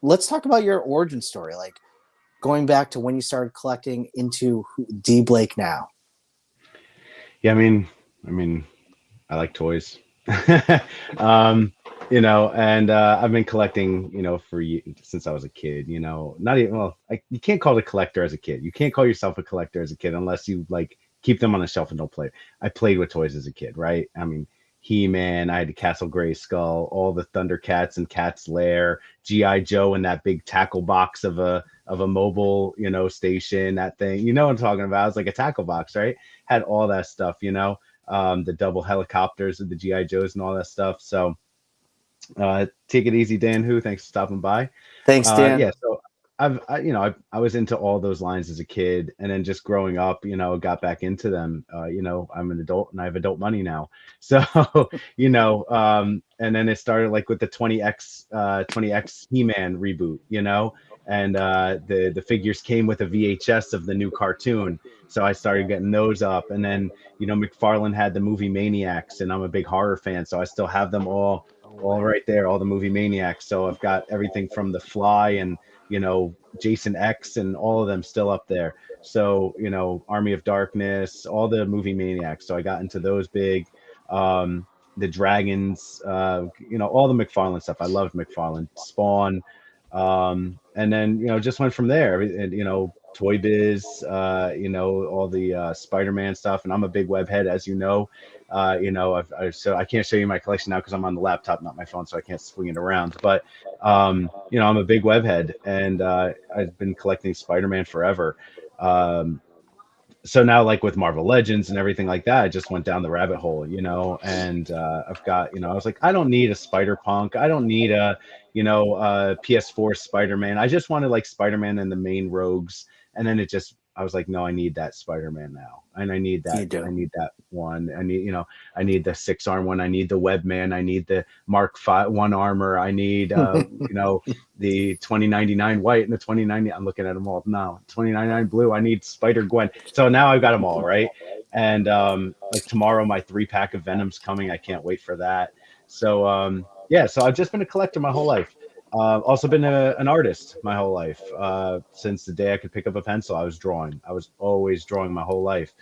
Let's talk about your origin story, like going back to when you started collecting into D Blake now. Yeah, I mean, I like toys. you know, and I've been collecting, you know, since I was a kid, you know, not even, well, you can't call it a collector as a kid. You can't call yourself a collector as a kid unless you like keep them on the shelf and don't play. I played with toys as a kid, right? I mean, He-Man, I had the Castle Grayskull, all the Thundercats and Cat's Lair, G.I. Joe in that big tackle box of a mobile, you know, station, that thing. You know what I'm talking about? It's like a tackle box, right? Had all that stuff, you know, the double helicopters of the G.I. Joes and all that stuff. So take it easy, Dan. Who? Thanks for stopping by. Thanks, Dan. Yeah, so I was into all those lines as a kid, and then just growing up, you know, got back into them. You know, I'm an adult and I have adult money now, so you know, and then it started like with the 20X He-Man reboot, you know, and the figures came with a VHS of the new cartoon, so I started getting those up, and then you know, McFarlane had the movie Maniacs, and I'm a big horror fan, so I still have them all right there, all the movie Maniacs. So I've got everything from The Fly and, you know, Jason X and all of them still up there. So, you know, Army of Darkness, all the movie Maniacs. So I got into those big. The Dragons, you know, all the McFarlane stuff. I loved McFarlane, Spawn. And then, you know, just went from there. And, you know, Toy Biz, you know, all the Spider-Man stuff. And I'm a big web head, as you know. You know, so I can't show you my collection now because I'm on the laptop, not my phone, so I can't swing it around. But you know, I'm a big web head, and I've been collecting Spider-Man forever. So now, like with Marvel Legends and everything like that, I just went down the rabbit hole, you know. And I've got, you know, I was like, I don't need a Spider-Punk, I don't need a, you know, PS4 Spider-Man. I just wanted like Spider-Man and the main rogues, and then I was like, no, I need that Spider-Man now, and I need that. I need that one. I need, you know, I need the 6-arm one. I need the Webman. I need the Mark 1 armor. I need, you know, the 2099 white and the 2090. I'm looking at them all now. 2099 blue. I need Spider Gwen. So now I've got them all, right? And like tomorrow, my 3-pack of Venom's coming. I can't wait for that. So yeah, so I've just been a collector my whole life. Also been an artist my whole life. Since the day I could pick up a pencil, I was drawing. I was always drawing my whole life.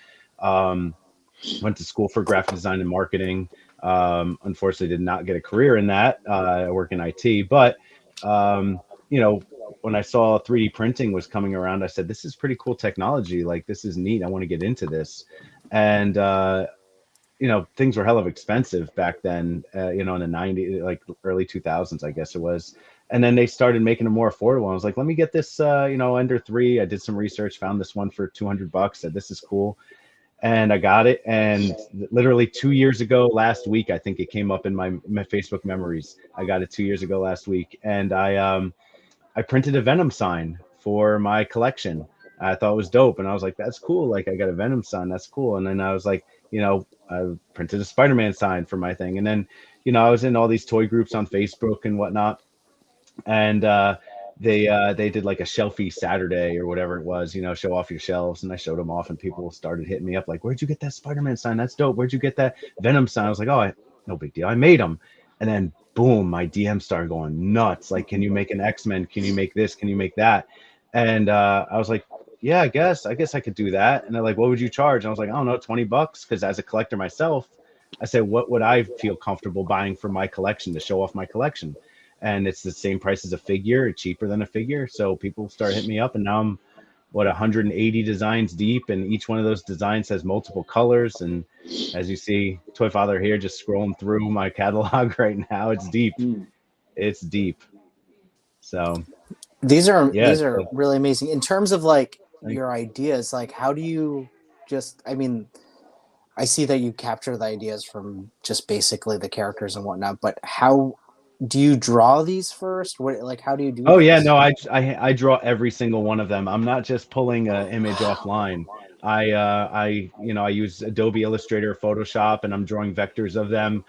Went to school for graphic design and marketing. Unfortunately, did not get a career in that. I work in IT, but you know, when I saw 3D printing was coming around, I said, this is pretty cool technology. Like, this is neat. I want to get into this. And you know, things were hell of expensive back then, you know, in the 90s, like early 2000s, I guess it was. And then they started making them more affordable. I was like, let me get this, you know, Ender 3. I did some research, found this one for $200, said, this is cool. And I got it. And literally 2 years ago, last week, I think it came up in my Facebook memories. I got it 2 years ago last week. And I printed a Venom sign for my collection. I thought it was dope. And I was like, that's cool. Like, I got a Venom sign. That's cool. And then I was like, you know, I printed a Spider-Man sign for my thing. And then, you know, I was in all these toy groups on Facebook and whatnot. And they did like a shelfie Saturday or whatever it was, you know, show off your shelves. And I showed them off and people started hitting me up like, where'd you get that Spider-Man sign? That's dope. Where'd you get that Venom sign? I was like, oh, no big deal. I made them. And then boom, my DM started going nuts. Like, can you make an X-Men? Can you make this? Can you make that? And I was like, yeah, I guess I could do that. And they're like, what would you charge? And I was like, I don't know, $20. Because as a collector myself, I said, what would I feel comfortable buying for my collection to show off my collection? And it's the same price as a figure, cheaper than a figure. So people start hitting me up, and now I'm 180 designs deep, and each one of those designs has multiple colors. And as you see, Toy Father here, just scrolling through my catalog right now, it's deep. It's deep. So these are really amazing in terms of like your ideas. Like, how do you just, I mean, I see that you capture the ideas from just basically the characters and whatnot, but how do you draw these first? What, like, how do you do Oh this? yeah, no, I draw every single one of them. I'm not just pulling an image offline. I you know, I use Adobe Illustrator, Photoshop, and I'm drawing vectors of them,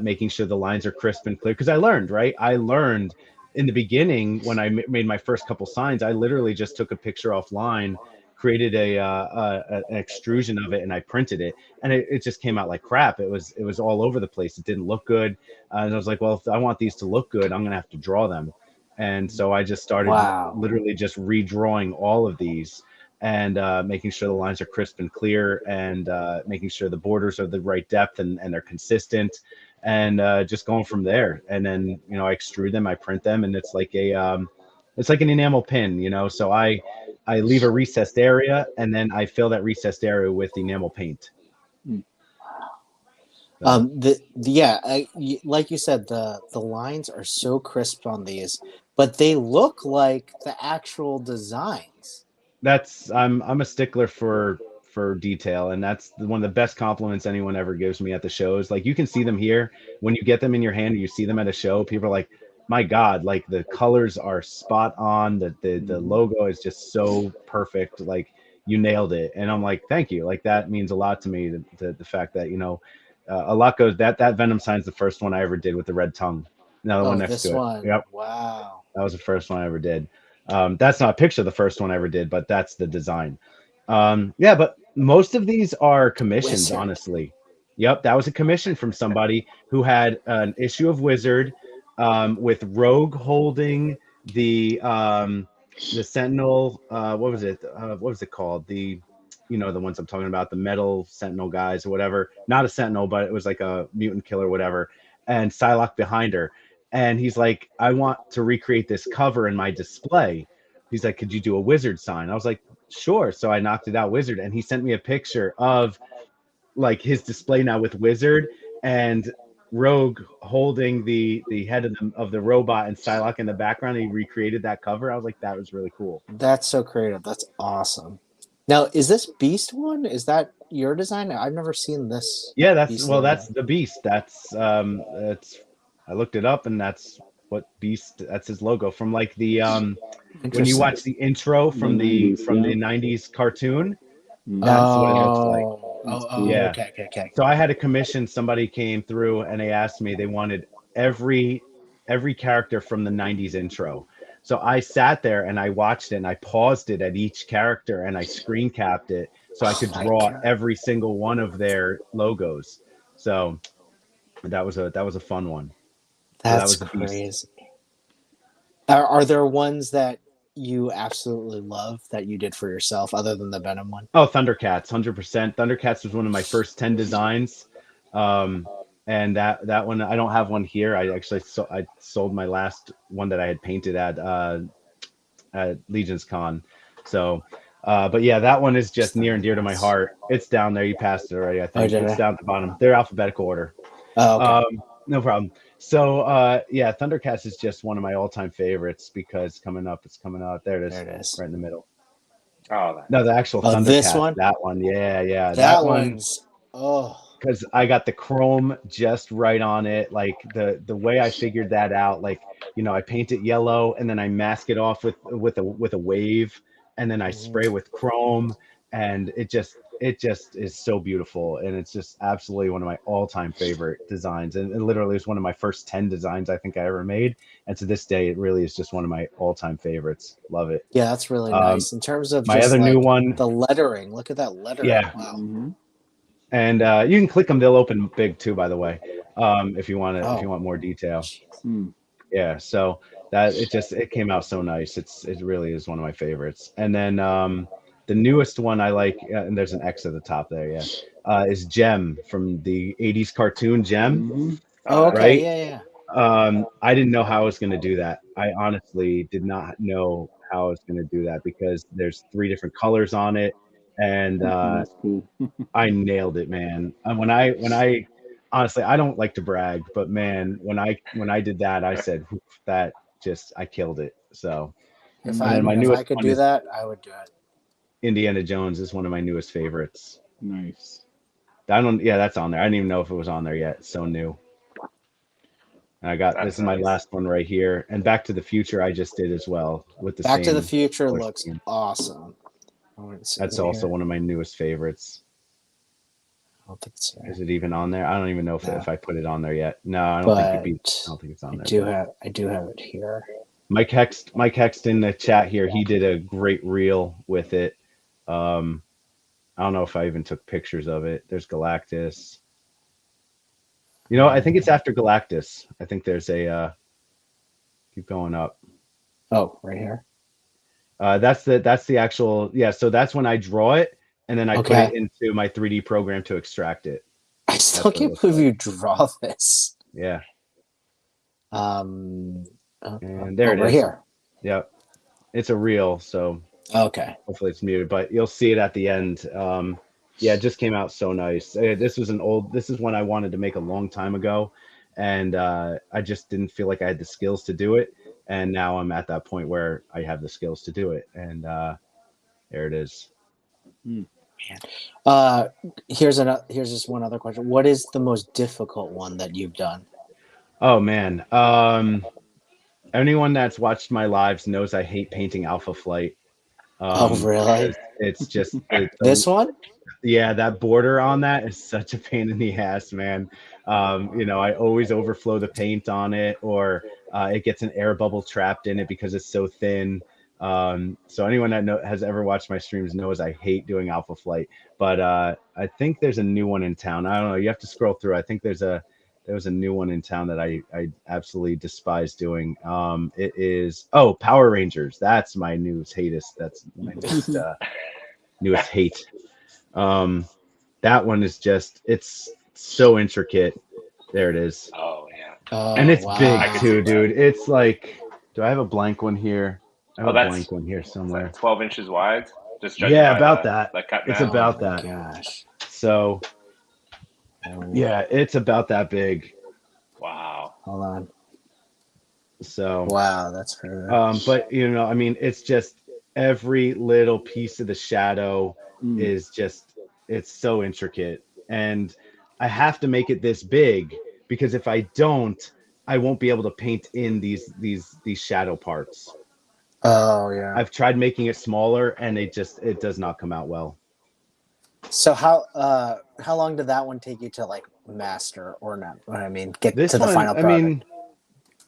making sure the lines are crisp and clear. Because I learned, right? I learned in the beginning when I made my first couple signs, I literally just took a picture offline, created an extrusion of it, and I printed it, and it just came out like crap. It was all over the place. It didn't look good, and I was like, well, if I want these to look good, I'm gonna have to draw them. And so I just started literally just redrawing all of these, and making sure the lines are crisp and clear, and making sure the borders are the right depth and they're consistent. and just going from there. And then I extrude them, I print them, and it's like an enamel pin, So I leave a recessed area, and then I fill that recessed area with enamel paint. So, Like you said, the lines are so crisp on these, but they look like the actual designs. I'm a stickler for detail, and that's one of the best compliments anyone ever gives me at the shows. Like, you can see them here when you get them in your hand and you see them at a show. People are like, my God, like the colors are spot on. The logo is just so perfect. Like, you nailed it. And I'm like, thank you. Like, that means a lot to me. The fact that a lot goes that Venom sign's the first one I ever did with the red tongue. No, the one next this to it. one. Yep. Wow. That was the first one I ever did. That's not a picture of the first one I ever did, but that's the design. But most of these are commissions, Wizard. honestly. Yep, that was a commission from somebody who had an issue of Wizard with Rogue holding the Sentinel. What was it? What was it called? The ones I'm talking about, the metal Sentinel guys or whatever. Not a Sentinel, but it was like a mutant killer, whatever. And Psylocke behind her. And he's like, I want to recreate this cover in my display. He's like, could you do a Wizard sign? I was like, sure. So I knocked it out Wizard, and he sent me a picture of like his display now with Wizard and Rogue holding the head of the robot and Psylocke in the background. And he recreated that cover. I was like, that was really cool. That's so creative. That's awesome. Now, is this Beast one? Is that your design? I've never seen this. Yeah, that's Beast that's the Beast. That's I looked it up, and that's what Beast. That's his logo from like the when you watch the intro from the 90s cartoon. That's what it looks like. Yeah. Okay. So I had a commission. Somebody came through and they asked me, they wanted every character from the 90s intro. So I sat there and I watched it and I paused it at each character and I screen capped it so I could draw every single one of their logos. So that was a fun one. That's so that was crazy. Are there ones that you absolutely love that you did for yourself other than the Venom one? Oh, Thundercats, 100%. Thundercats was one of my first 10 designs. And that one, I don't have one here. I sold my last one that I had painted at Legion's Con. So, but yeah, that one is just near and dear to my heart. It's down there. You passed it already, I think. It's down at the bottom. They're alphabetical order. Oh, okay. No problem. So, Thundercats is just one of my all-time favorites because it's coming up. There it is. There it is. Right in the middle. Oh, No, the actual Thundercats. This one? That one. Yeah. That one's, because I got the chrome just right on it. Like the way I figured that out, like, I paint it yellow and then I mask it off with a wave, and then I spray with chrome, and it just is so beautiful, and it's just absolutely one of my all-time favorite designs, and literally it's one of my first 10 designs I think I ever made, and to this day it really is just one of my all-time favorites. Love it. Yeah, that's really nice. In terms of my other new one, the lettering, look at that lettering. Yeah. Wow. Mm-hmm. And you can click them; they'll open big too, by the way, if you want if you want more detail. Yeah, so that it came out so nice. It really is one of my favorites. And then the newest one I like, and there's an X at the top there, is Gem from the 80s cartoon Gem. Mm-hmm. Oh, okay. Right? Yeah. I didn't know how I was going to do that. I honestly did not know how I was going to do that because there's 3 different colors on it, and That's cool. I nailed it, man. And when I honestly, I don't like to brag, but man, when I did that, I said that I killed it. So If I could do that, I would do it. Indiana Jones is one of my newest favorites. Nice. That's on there. I didn't even know if it was on there yet. It's so new. And this is my last one right here. And Back to the Future I just did as well with the Back to same the Future color looks scheme. awesome. That's also one of my newest favorites. I don't think it's there. Is it even on there? I don't even know if I put it on there yet. No, I don't think it's on there. I do have it here. Mike Hext in the chat here, he did a great reel with it. I don't know if I even took pictures of it. There's Galactus. I think it's after Galactus. I think there's a keep going up. Oh, right here. That's the actual, so that's when I draw it and then I put it into my 3D program to extract it. I still what it can't looks believe like. you draw this. Yeah, Oh, and there it right is. here. Yep, it's a reel, so Okay. hopefully it's muted, but you'll see it at the end. Yeah, it just came out so nice. This is one I wanted to make a long time ago, and I just didn't feel like I had the skills to do it. And now I'm at that point where I have the skills to do it, and there it is. Here's just one other question. What is the most difficult one that you've done? Oh man, anyone that's watched my lives knows I hate painting Alpha Flight. Oh, really? Because it's just This one? yeah, that border on that is such a pain in the ass, man. I always overflow the paint on it, or it gets an air bubble trapped in it because it's so thin. So anyone that has ever watched my streams knows I hate doing Alpha Flight. But I think there's a new one in town. I don't know. You have to scroll through. I think there was a new one in town that I absolutely despise doing. It is Power Rangers. That's my newest hatest. That's my newest hate. That one is it's so intricate. There it is. Oh yeah. Oh, And it's wow. I big could too, see that. dude. It's like, do I have a blank one here? I have Oh, a that's- blank one here Is somewhere. that 12 inches wide? Just judging Yeah, by about the, that. The cut It's now. about Oh my that. gosh. So yeah, it's about that big. Wow. Hold on. So Wow, that's her. but I mean, it's just every little piece of the shadow is just, it's so intricate, and I have to make it this big because if I don't, I won't be able to paint in these shadow parts. Oh, yeah. I've tried making it smaller, and it does not come out well. So how long did that one take you to like master or not? What I mean, get This to the one, final I product? mean,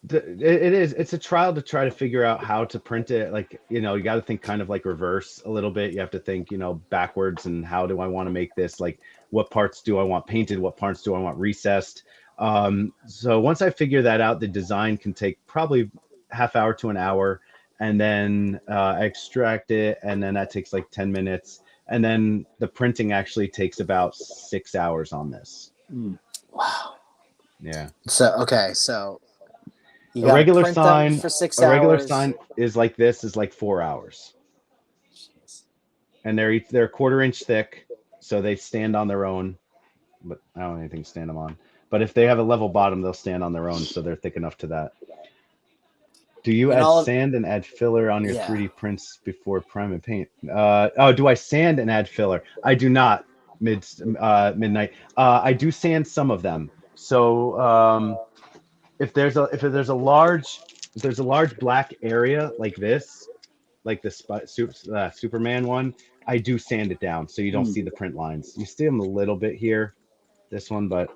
it's a trial to try to figure out how to print it. Like, you got to think kind of like reverse a little bit. You have to think, backwards, and how do I want to make this? Like, what parts do I want painted? What parts do I want recessed? So once I figure that out, the design can take probably half hour to an hour, and then I extract it, and then that takes like 10 minutes. And then the printing actually takes about 6 hours on this. Wow. Yeah. So you A gotta regular print them sign, for 6 a regular hours. sign is like this, is like 4 hours. And they're a 1/4 inch thick, so they stand on their own. But I don't have anything to stand them on. But if they have a level bottom, they'll stand on their own, so they're thick enough to that. Do you And add sand and add filler on your Yeah. 3D prints before prime and paint? Do I sand and add filler? I do not. Midnight. I do sand some of them. So if there's a large black area like this, like the Superman one, I do sand it down so you don't see the print lines. You see them a little bit here, this one, but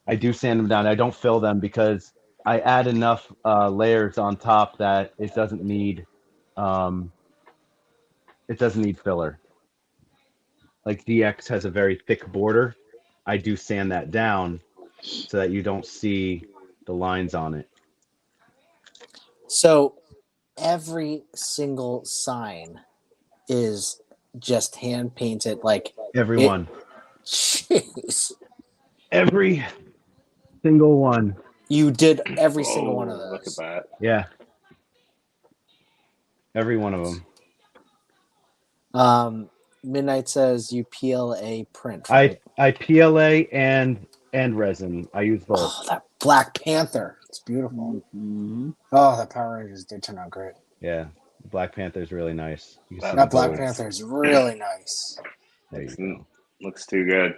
I do sand them down. I don't fill them because I add enough layers on top that it doesn't need filler. Like DX has a very thick border. I do sand that down so that you don't see the lines on it. So every single sign is just hand painted. Like Everyone. jeez, Every single one. you did every single one of those. Look at that. Yeah. Every one of them. Midnight says you PLA print. I Right? I PLA and resin. I use both. Oh, that Black Panther. It's beautiful. Mm-hmm. Oh, the Power Rangers did turn out great. Yeah. Black Panther is really nice. You can see That the Black gold. Panther is really nice. There you Looks too good.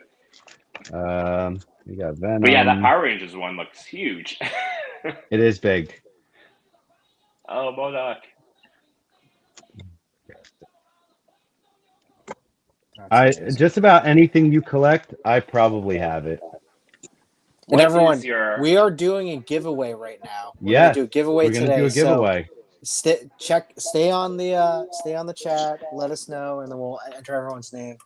go. You got Venom. But yeah, that Power Rangers one looks huge. It is big. Oh, MODOK. Just about anything you collect, I probably have it. And What everyone, is your- we are doing a giveaway right now. We're Yes, gonna do a giveaway We're gonna today. do a giveaway. So stay on the chat. Let us know, and then we'll enter everyone's name.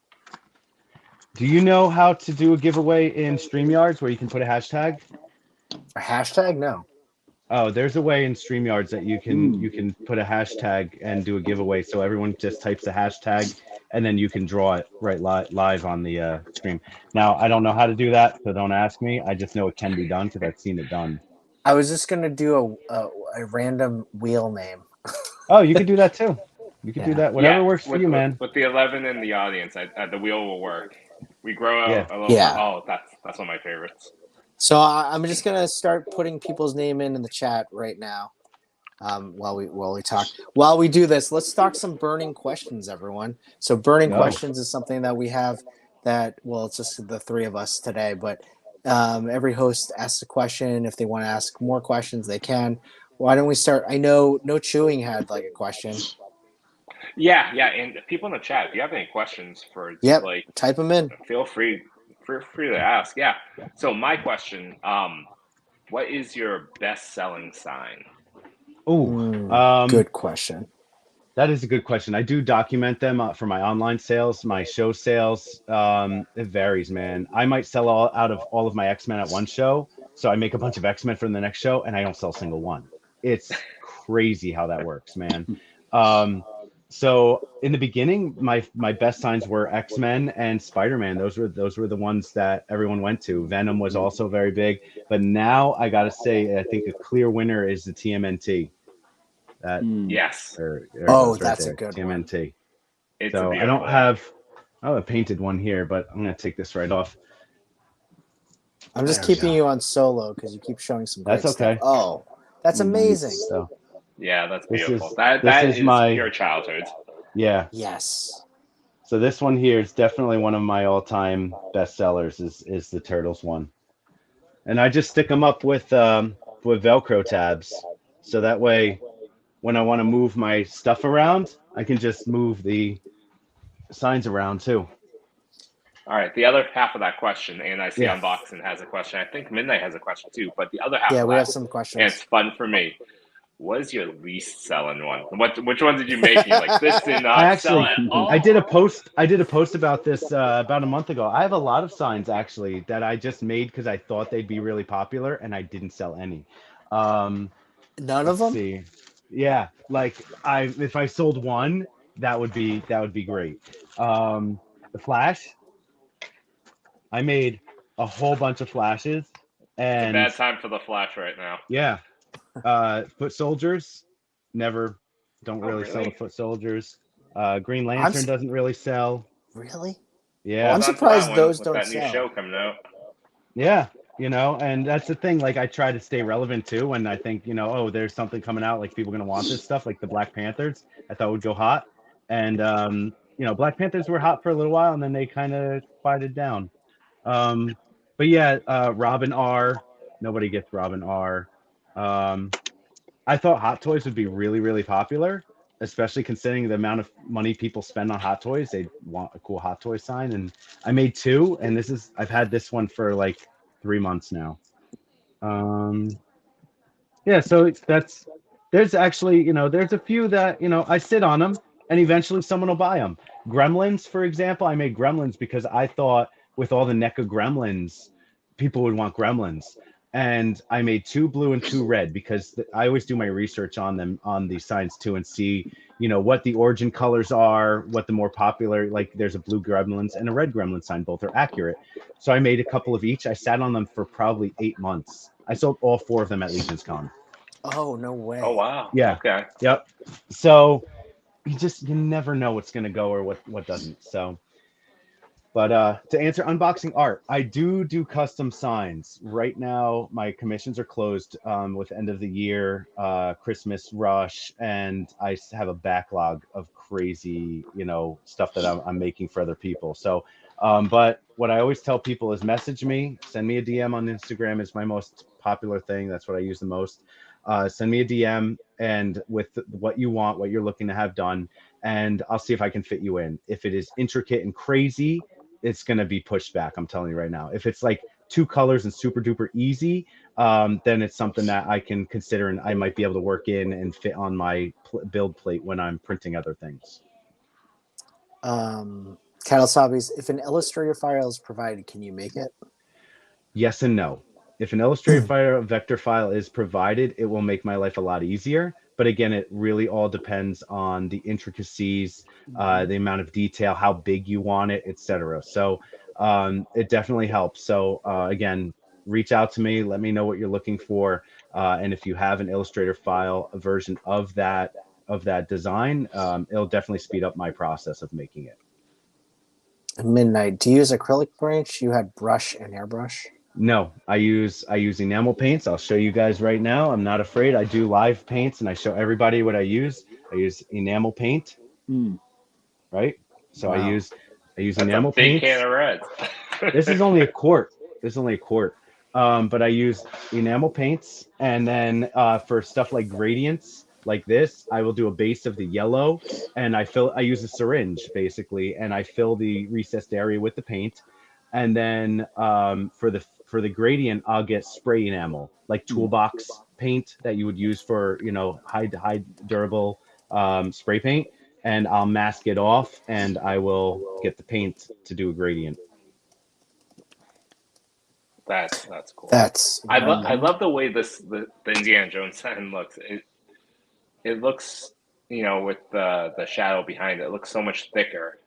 Do you know how to do a giveaway in StreamYards where you can put a hashtag? A hashtag? No. Oh, there's a way in StreamYards that you can put a hashtag and do a giveaway. So everyone just types the hashtag and then you can draw it right live on the stream. Now, I don't know how to do that, so don't ask me. I just know it can be done because I've seen it done. I was just gonna do a random wheel name. Oh, you could do that too. You could do Yeah. that. Whatever works for with, you, with, man. With the 11 in the audience, the wheel will work. We grow Yeah. a little. Yeah. Oh, that's one of my favorites. So I'm just gonna start putting people's name in the chat right now. While we talk, while we do this, let's talk some burning questions, everyone. So burning No. questions is something that we have that, well, it's just the three of us today, but every host asks a question. If they want to ask more questions, they can. Why don't we start? I know No Chewing had like a question. Yeah, and people in the chat, if you have any questions for Yep, like, type them in. feel free to ask. Yeah. So my question, what is your best-selling sign? Ooh, Good question. That is a good question. I do document them for my online sales, my show sales. It varies, man. I might sell out of all of my X-Men at one show, so I make a bunch of X-Men for the next show, and I don't sell a single one. It's crazy how that works, man. So in the beginning, my best signs were X-Men and Spider-Man. Those were the ones that everyone went to. Venom was also very big, but now I gotta say, I think a clear winner is the TMNT. Yes. There Oh, it goes that's there, a good TMNT. It's So I don't have a painted one here, but I'm gonna take this right off. I'm just There we keeping go. you on solo because you keep showing some great That's okay. stuff. Oh, that's amazing. So Yeah, that's This beautiful. is- that this is is my- pure childhood. yeah. Yes. So this one here is definitely one of my all-time best sellers. Is the Turtles one, and I just stick them up with Velcro tabs, so that way, when I want to move my stuff around, I can just move the signs around too. All right, the other half of that question, and I see Yeah. Unboxing has a question. I think Midnight has a question too, but the other half Yeah, of we that, have some and questions. it's fun for me. What is your least selling one? Which one did you make? You're like, this did not sell at all. I did a post about this about a month ago. I have a lot of signs actually that I just made because I thought they'd be really popular, and I didn't sell any. None of Let's them? see. Yeah, like if I sold one, that would be great. The Flash, I made a whole bunch of Flashes, It's a and bad time for the Flash right now. yeah, Foot Soldiers, don't really sell the really? Foot Soldiers. Green Lantern doesn't really sell. Really? Yeah. I'm Hold on to surprised that one those with don't that new sell. show coming out. Yeah, and that's the thing. Like, I try to stay relevant too. When I think, oh, there's something coming out, like people are gonna want this stuff, like the Black Panthers. I thought would go hot, and Black Panthers were hot for a little while, and then they kind of quieted down. But yeah, Robin R. Nobody gets Robin R. I thought Hot Toys would be really, really popular, especially considering the amount of money people spend on Hot Toys. They want a cool Hot Toy sign, and I made two, and I've had this one for like 3 months now. Yeah, so there's actually, there's a few that, I sit on them, and eventually someone will buy them. Gremlins, for example, I made Gremlins because I thought with all the NECA Gremlins, people would want Gremlins. And I made 2 blue and 2 red because I always do my research on them, on these signs too, and see, what the origin colors are, what the more popular, like there's a blue Gremlins and a red Gremlin sign, both are accurate. So I made a couple of each. I sat on them for probably 8 months. I sold all 4 of them at Legion's Con. Oh, no way. Oh wow. Yeah. Okay. Yep. So you never know what's gonna go or what doesn't. So, but to answer unboxing art, I do custom signs. Right now, my commissions are closed with end of the year, Christmas rush, and I have a backlog of crazy, stuff that I'm making for other people. So, but what I always tell people is message me, send me a DM on Instagram is my most popular thing. That's what I use the most. Send me a DM and with what you want, what you're looking to have done, and I'll see if I can fit you in. If it is intricate and crazy, it's going to be pushed back. I'm telling you right now. If it's like 2 colors and super duper easy, then it's something that I can consider and I might be able to work in and fit on my build plate when I'm printing other things. Cattle Sobbies, if an Illustrator file is provided, can you make it? Yes and no. If an Illustrator file vector file is provided, it will make my life a lot easier. But again, it really all depends on the intricacies, the amount of detail, how big you want it, etc. So it definitely helps. So again, reach out to me, let me know what you're looking for, and if you have an Illustrator file, a version of that design, it'll definitely speed up my process of making it. Midnight. Do you use acrylic paint? You had brush and airbrush. No, I use enamel paints. I'll show you guys right now. I'm not afraid. I do live paints and I show everybody what I use. I use enamel paint, right? So Wow. I use That's enamel a big paints. can of red. This is only a quart. But I use enamel paints, and then for stuff like gradients like this, I will do a base of the yellow, and I use a syringe basically, and I fill the recessed area with the paint, and then for the gradient, I'll get spray enamel, like toolbox paint that you would use for high durable spray paint, and I'll mask it off, and I will get the paint to do a gradient. That's cool. I love the way the Indiana Jones sign looks. It looks, with the shadow behind it, looks so much thicker.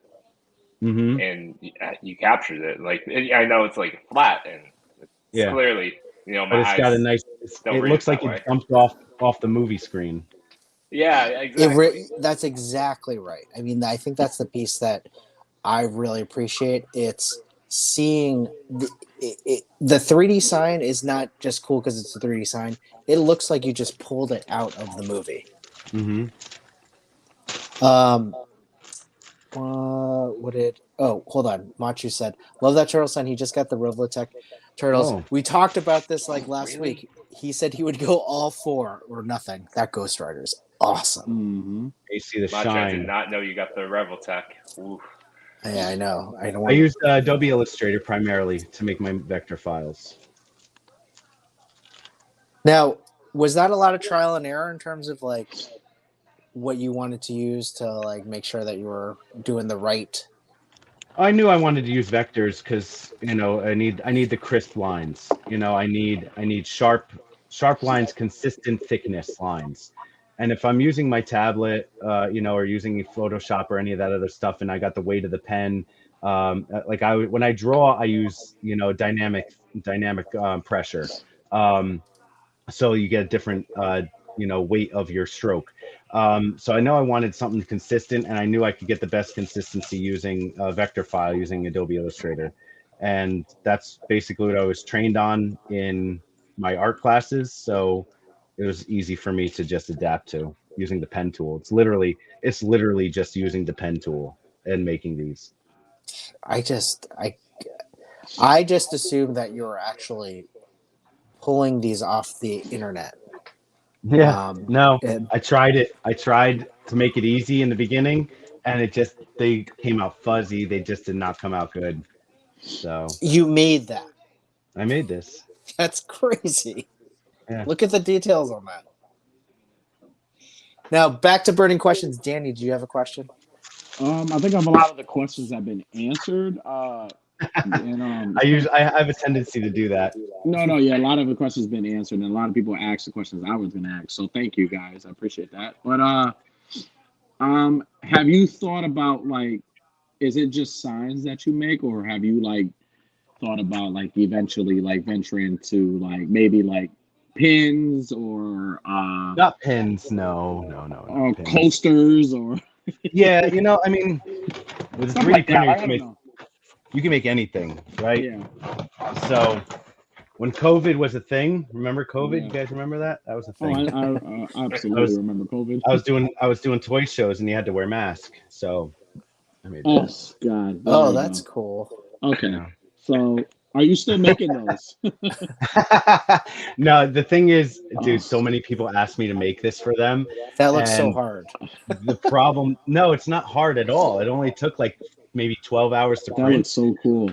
Mm-hmm. And you captured it. Like, I know it's like flat, and it's clearly, my but it's eyes got a nice. don't It read looks that like way. it jumped off the movie screen. Yeah, exactly. That's exactly right. I mean, I think that's the piece that I really appreciate. It's seeing the 3D sign is not just cool because it's a 3D sign. It looks like you just pulled it out of the movie. Mm-hmm. Hold on. Machu said, love that turtle sign. He just got the Rovlatech turtles. Oh. We talked about this like last Really? week. He said he would go all 4 or nothing. That Ghost Rider's awesome. Mm-hmm. You see the Macho, I did shine. not know you got the Reveltech. Oof. Yeah, I know. I use Adobe Illustrator primarily to make my vector files. Now, was that a lot of trial and error in terms of like what you wanted to use to like make sure that you were doing the right? I knew I wanted to use vectors because I need the crisp lines. I need sharp lines, consistent thickness lines. And if I'm using my tablet, or using Photoshop or any of that other stuff, and I got the weight of the pen, when I draw, I use dynamic pressure, so you get a different weight of your stroke. So I know I wanted something consistent, and I knew I could get the best consistency using a vector file using Adobe Illustrator, and that's basically what I was trained on in my art classes. So it was easy for me to just adapt to using the pen tool. It's literally just using the pen tool and making these. I just assumed that you were actually pulling these off the internet. Yeah. No, I tried it. I tried to make it easy in the beginning, and they came out fuzzy. They just did not come out good. So you made that. I made this. That's crazy. Yeah. Look at the details on that. Now back to burning questions. Danny, do you have a question? I think a lot of the questions have been answered. And, I have a tendency to do that. No, yeah, a lot of the questions have been answered, and a lot of people asked the questions I was going to ask. So thank you guys, I appreciate that. But have you thought about like, is it just signs that you make, or have you like thought about like eventually like venturing into like maybe like pins or not pins? No. Or pins. coasters or yeah, I mean, with a 3D like printer, you can make anything, right? Yeah. So when COVID was a thing, remember COVID? Yeah. You guys remember that? That was a thing. I absolutely remember COVID. I was doing toy shows and you had to wear masks. So I made this. God. Oh, that's cool. Okay. Yeah. So are you still making those? No, the thing is, dude, so many people ask me to make this for them. That looks so hard. The problem, no, it's not hard at all. It only took like maybe 12 hours to print. That looks so cool.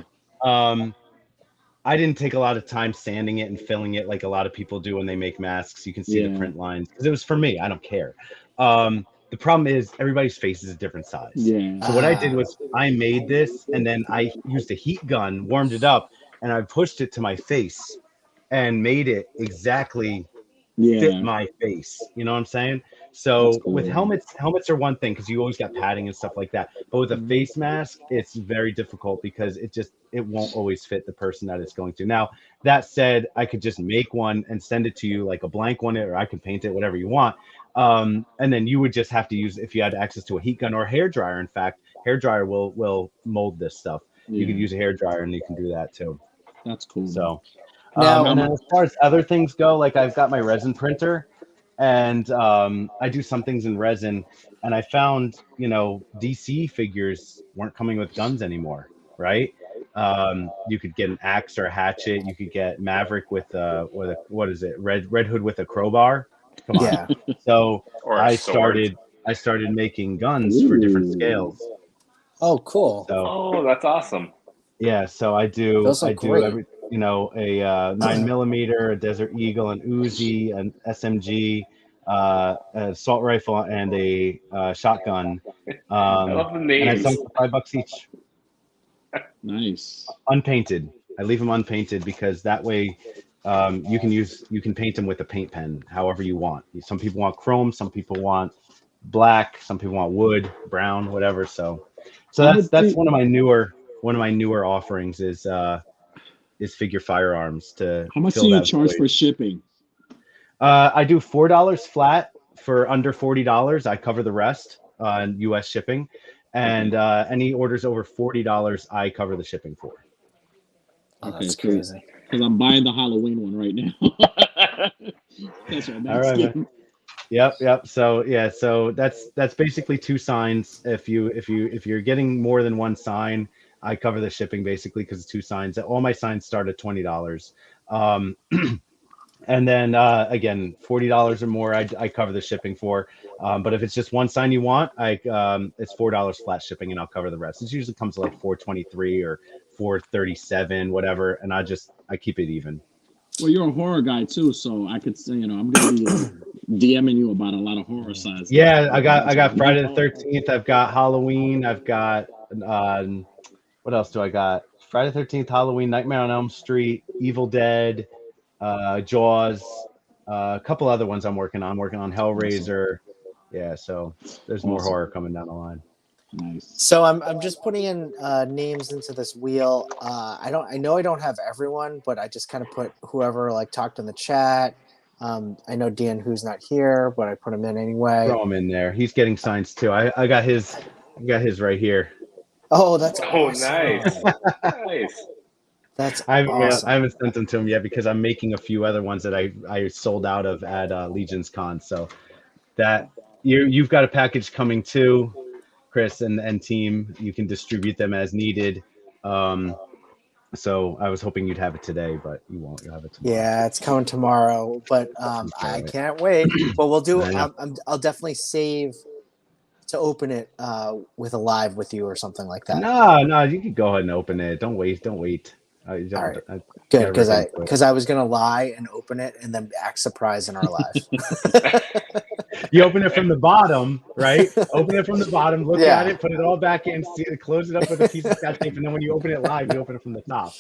I didn't take a lot of time sanding it and filling it like a lot of people do when they make masks. You can see the print lines because it was for me. I don't care. The problem is everybody's face is a different size. Yeah. So what I did was I made this and then I used a heat gun, warmed it up, and I pushed it to my face and made it exactly Yeah, my face. You know what I'm saying? That's So cool. with helmets are one thing because you always got padding and stuff like that. But with a Mhm. face mask, it's very difficult because it won't always fit the person that it's going to. Now that said, I could just make one and send it to you like a blank one, or I can paint it whatever you want. And then you would just have to use if you had access to a heat gun or a hair dryer. In fact, hair dryer will mold this stuff. You could Yeah, use a hair dryer and you can do that too. that's cool. So, Now, and then as far as other things go, like I've got my resin printer, and I do some things in resin, and I found DC figures weren't coming with guns anymore, right? You could get an axe or a hatchet. You could get Maverick with a what is it? Red Hood with a crowbar. Come on. yeah. So Or a I sword. started making guns for different Ooh. scales. Oh, cool. So Oh, that's awesome. yeah, so Those I look do great. every a 9mm, a Desert Eagle, an Uzi, an SMG, a assault rifle, and a shotgun. I love the And I sell names. them for $5 each, Nice. unpainted. I leave them unpainted because that way you can paint them with a paint pen, however you want. Some people want chrome, some people want black, some people want wood, brown, whatever. So I that's would think. one of my newer offerings is figure firearms to How much do fill you that charge void. for shipping? I do $4 flat for under $40. I cover the rest on U.S. shipping, and any orders over $40, I cover the shipping for. Oh, Okay, that's crazy. because I'm buying the Halloween one right now. That's what I'm All right, man. asking. Yep. So yeah, so that's basically two signs. If you're getting more than one sign, I cover the shipping basically because it's two signs. All my signs start at $20. Um, And then again, $40 or more, I cover the shipping for. But if it's just one sign you want, it's $4 flat shipping, and I'll cover the rest. It usually comes to like $4.23 or $4.37, whatever, and I keep it even. Well, you're a horror guy too, so I could say, I'm gonna be DMing you about a lot of horror signs. Yeah, I got Friday the 13th. I've got Halloween. I've got what else do I got? Friday the 13th, Halloween, Nightmare on Elm Street, Evil Dead, Jaws, a couple other ones I'm working on. I'm working on Hellraiser. Yeah, so there's more Awesome. horror coming down the line. Nice. So I'm just putting in names into this wheel. I know I don't have everyone, but I just kind of put whoever like talked in the chat. I know Dan who's not here, but I put him in anyway. Throw him in there. He's getting signs too. I got his right here. Oh, that's Oh, awesome. nice. Nice. That's I awesome. haven't sent them to him yet because I'm making a few other ones that I sold out of at Legion's Con. So that you've got a package coming too, Chris and team. You can distribute them as needed. So I was hoping you'd have it today, but you won't. You'll have it tomorrow. Yeah, it's coming tomorrow, but I can't wait. But we'll do. I know. I'll definitely save to open it with a live with you or something like that. No, you can go ahead and open it. Don't wait. All right. Good, because I was gonna lie and open it and then act surprised in our live. You open it from the bottom, right? Open it from the bottom, look Yeah. at it, put it all back in, close it up with a piece of scotch tape, and then when you open it live, you open it from the top.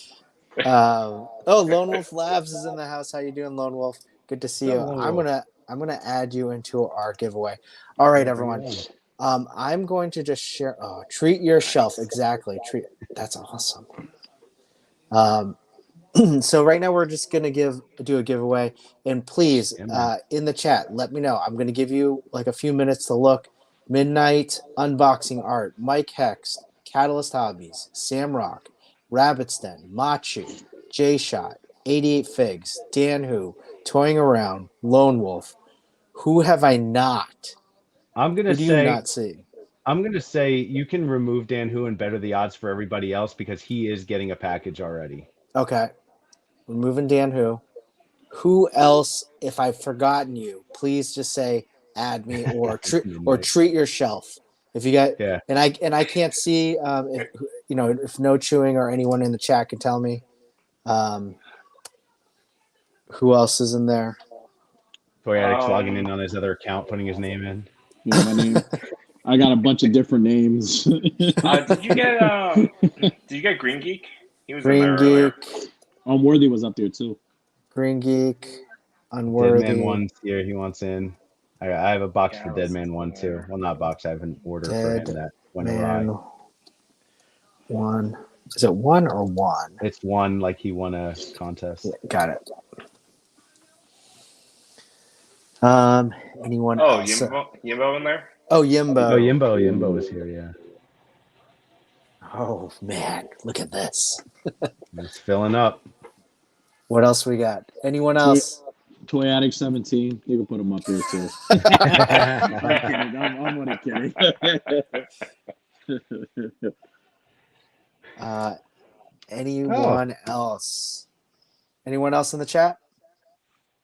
Lone Wolf Labs is in the house. How you doing, Lone Wolf? Good to see you. Lone I'm Wolf. gonna add you into our giveaway. All right, everyone. I'm going to just share. Oh, treat your shelf. Exactly. That's awesome. So right now we're just gonna do a giveaway, and please in the chat let me know. I'm gonna give you like a few minutes to look. Midnight Unboxing Art, Mike Hex, Catalyst Hobbies, Sam Rock, Rabbit's Den, Machu, J Shot, 88 Figs, Dan Who, Toying Around, Lone Wolf. Who have I not? I'm gonna Who do you not see? I'm gonna say you can remove Dan Who and better the odds for everybody else because he is getting a package already. Okay. Removing Dan Who. Who else, if I've forgotten you, please just say add me or treat your shelf. If you got and I can't see if No Chewing or anyone in the chat can tell me who else is in there. Poetic's logging in on his other account, putting his name in. Yeah, my name. I got a bunch of different names. Did you get Green Geek? He was Green in there earlier. Geek. Worthy was up there too. Green Geek. Unworthy. Deadman 1's here. He wants in. I have a box for Gallus Deadman 1 too. there. Well, not box. I have an order for him that went awry. Man 1. Is it 1 or 1? It's 1 like he won a contest. Yeah, got it. Anyone Oh, else? Yimbo in there? Oh, Yimbo. Oh, Yimbo is here. Yeah, Oh, man. Look at this. it's filling up. What else we got? Anyone else? Toy Addict 17. You can put him up there too. I'm only kidding. Anyone else? Anyone else in the chat?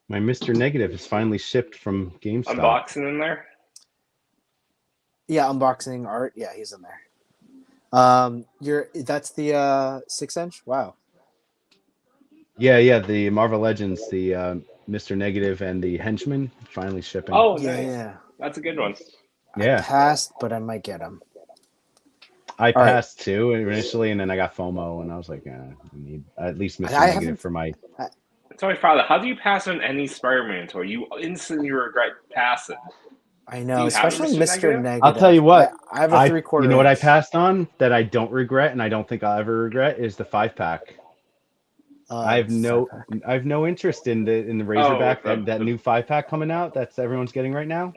My Mr. Negative is finally shipped from GameStop. Unboxing in there? Yeah, unboxing art. Yeah, he's in there. That's the 6-inch. Wow. Yeah, the Marvel Legends, the Mr. Negative and the Henchman finally shipping. Oh, Yeah, nice. yeah. That's a good one. yeah. I passed, but I might get him. I All right. passed too initially, and then I got FOMO, and I was like, I need at least Mr. I Negative haven't- for my. Toy Father, how do you pass on any Spider-Man toy? You instantly regret passing. I Do know, you have a especially Mr. Mr. Negative? Negative. I'll tell you what, I have a 3/4. You know what I inch. passed on that I don't regret, and I don't think I'll ever regret is the 5-pack. I have no interest in the Razorback that new 5-pack coming out. That's everyone's getting right now.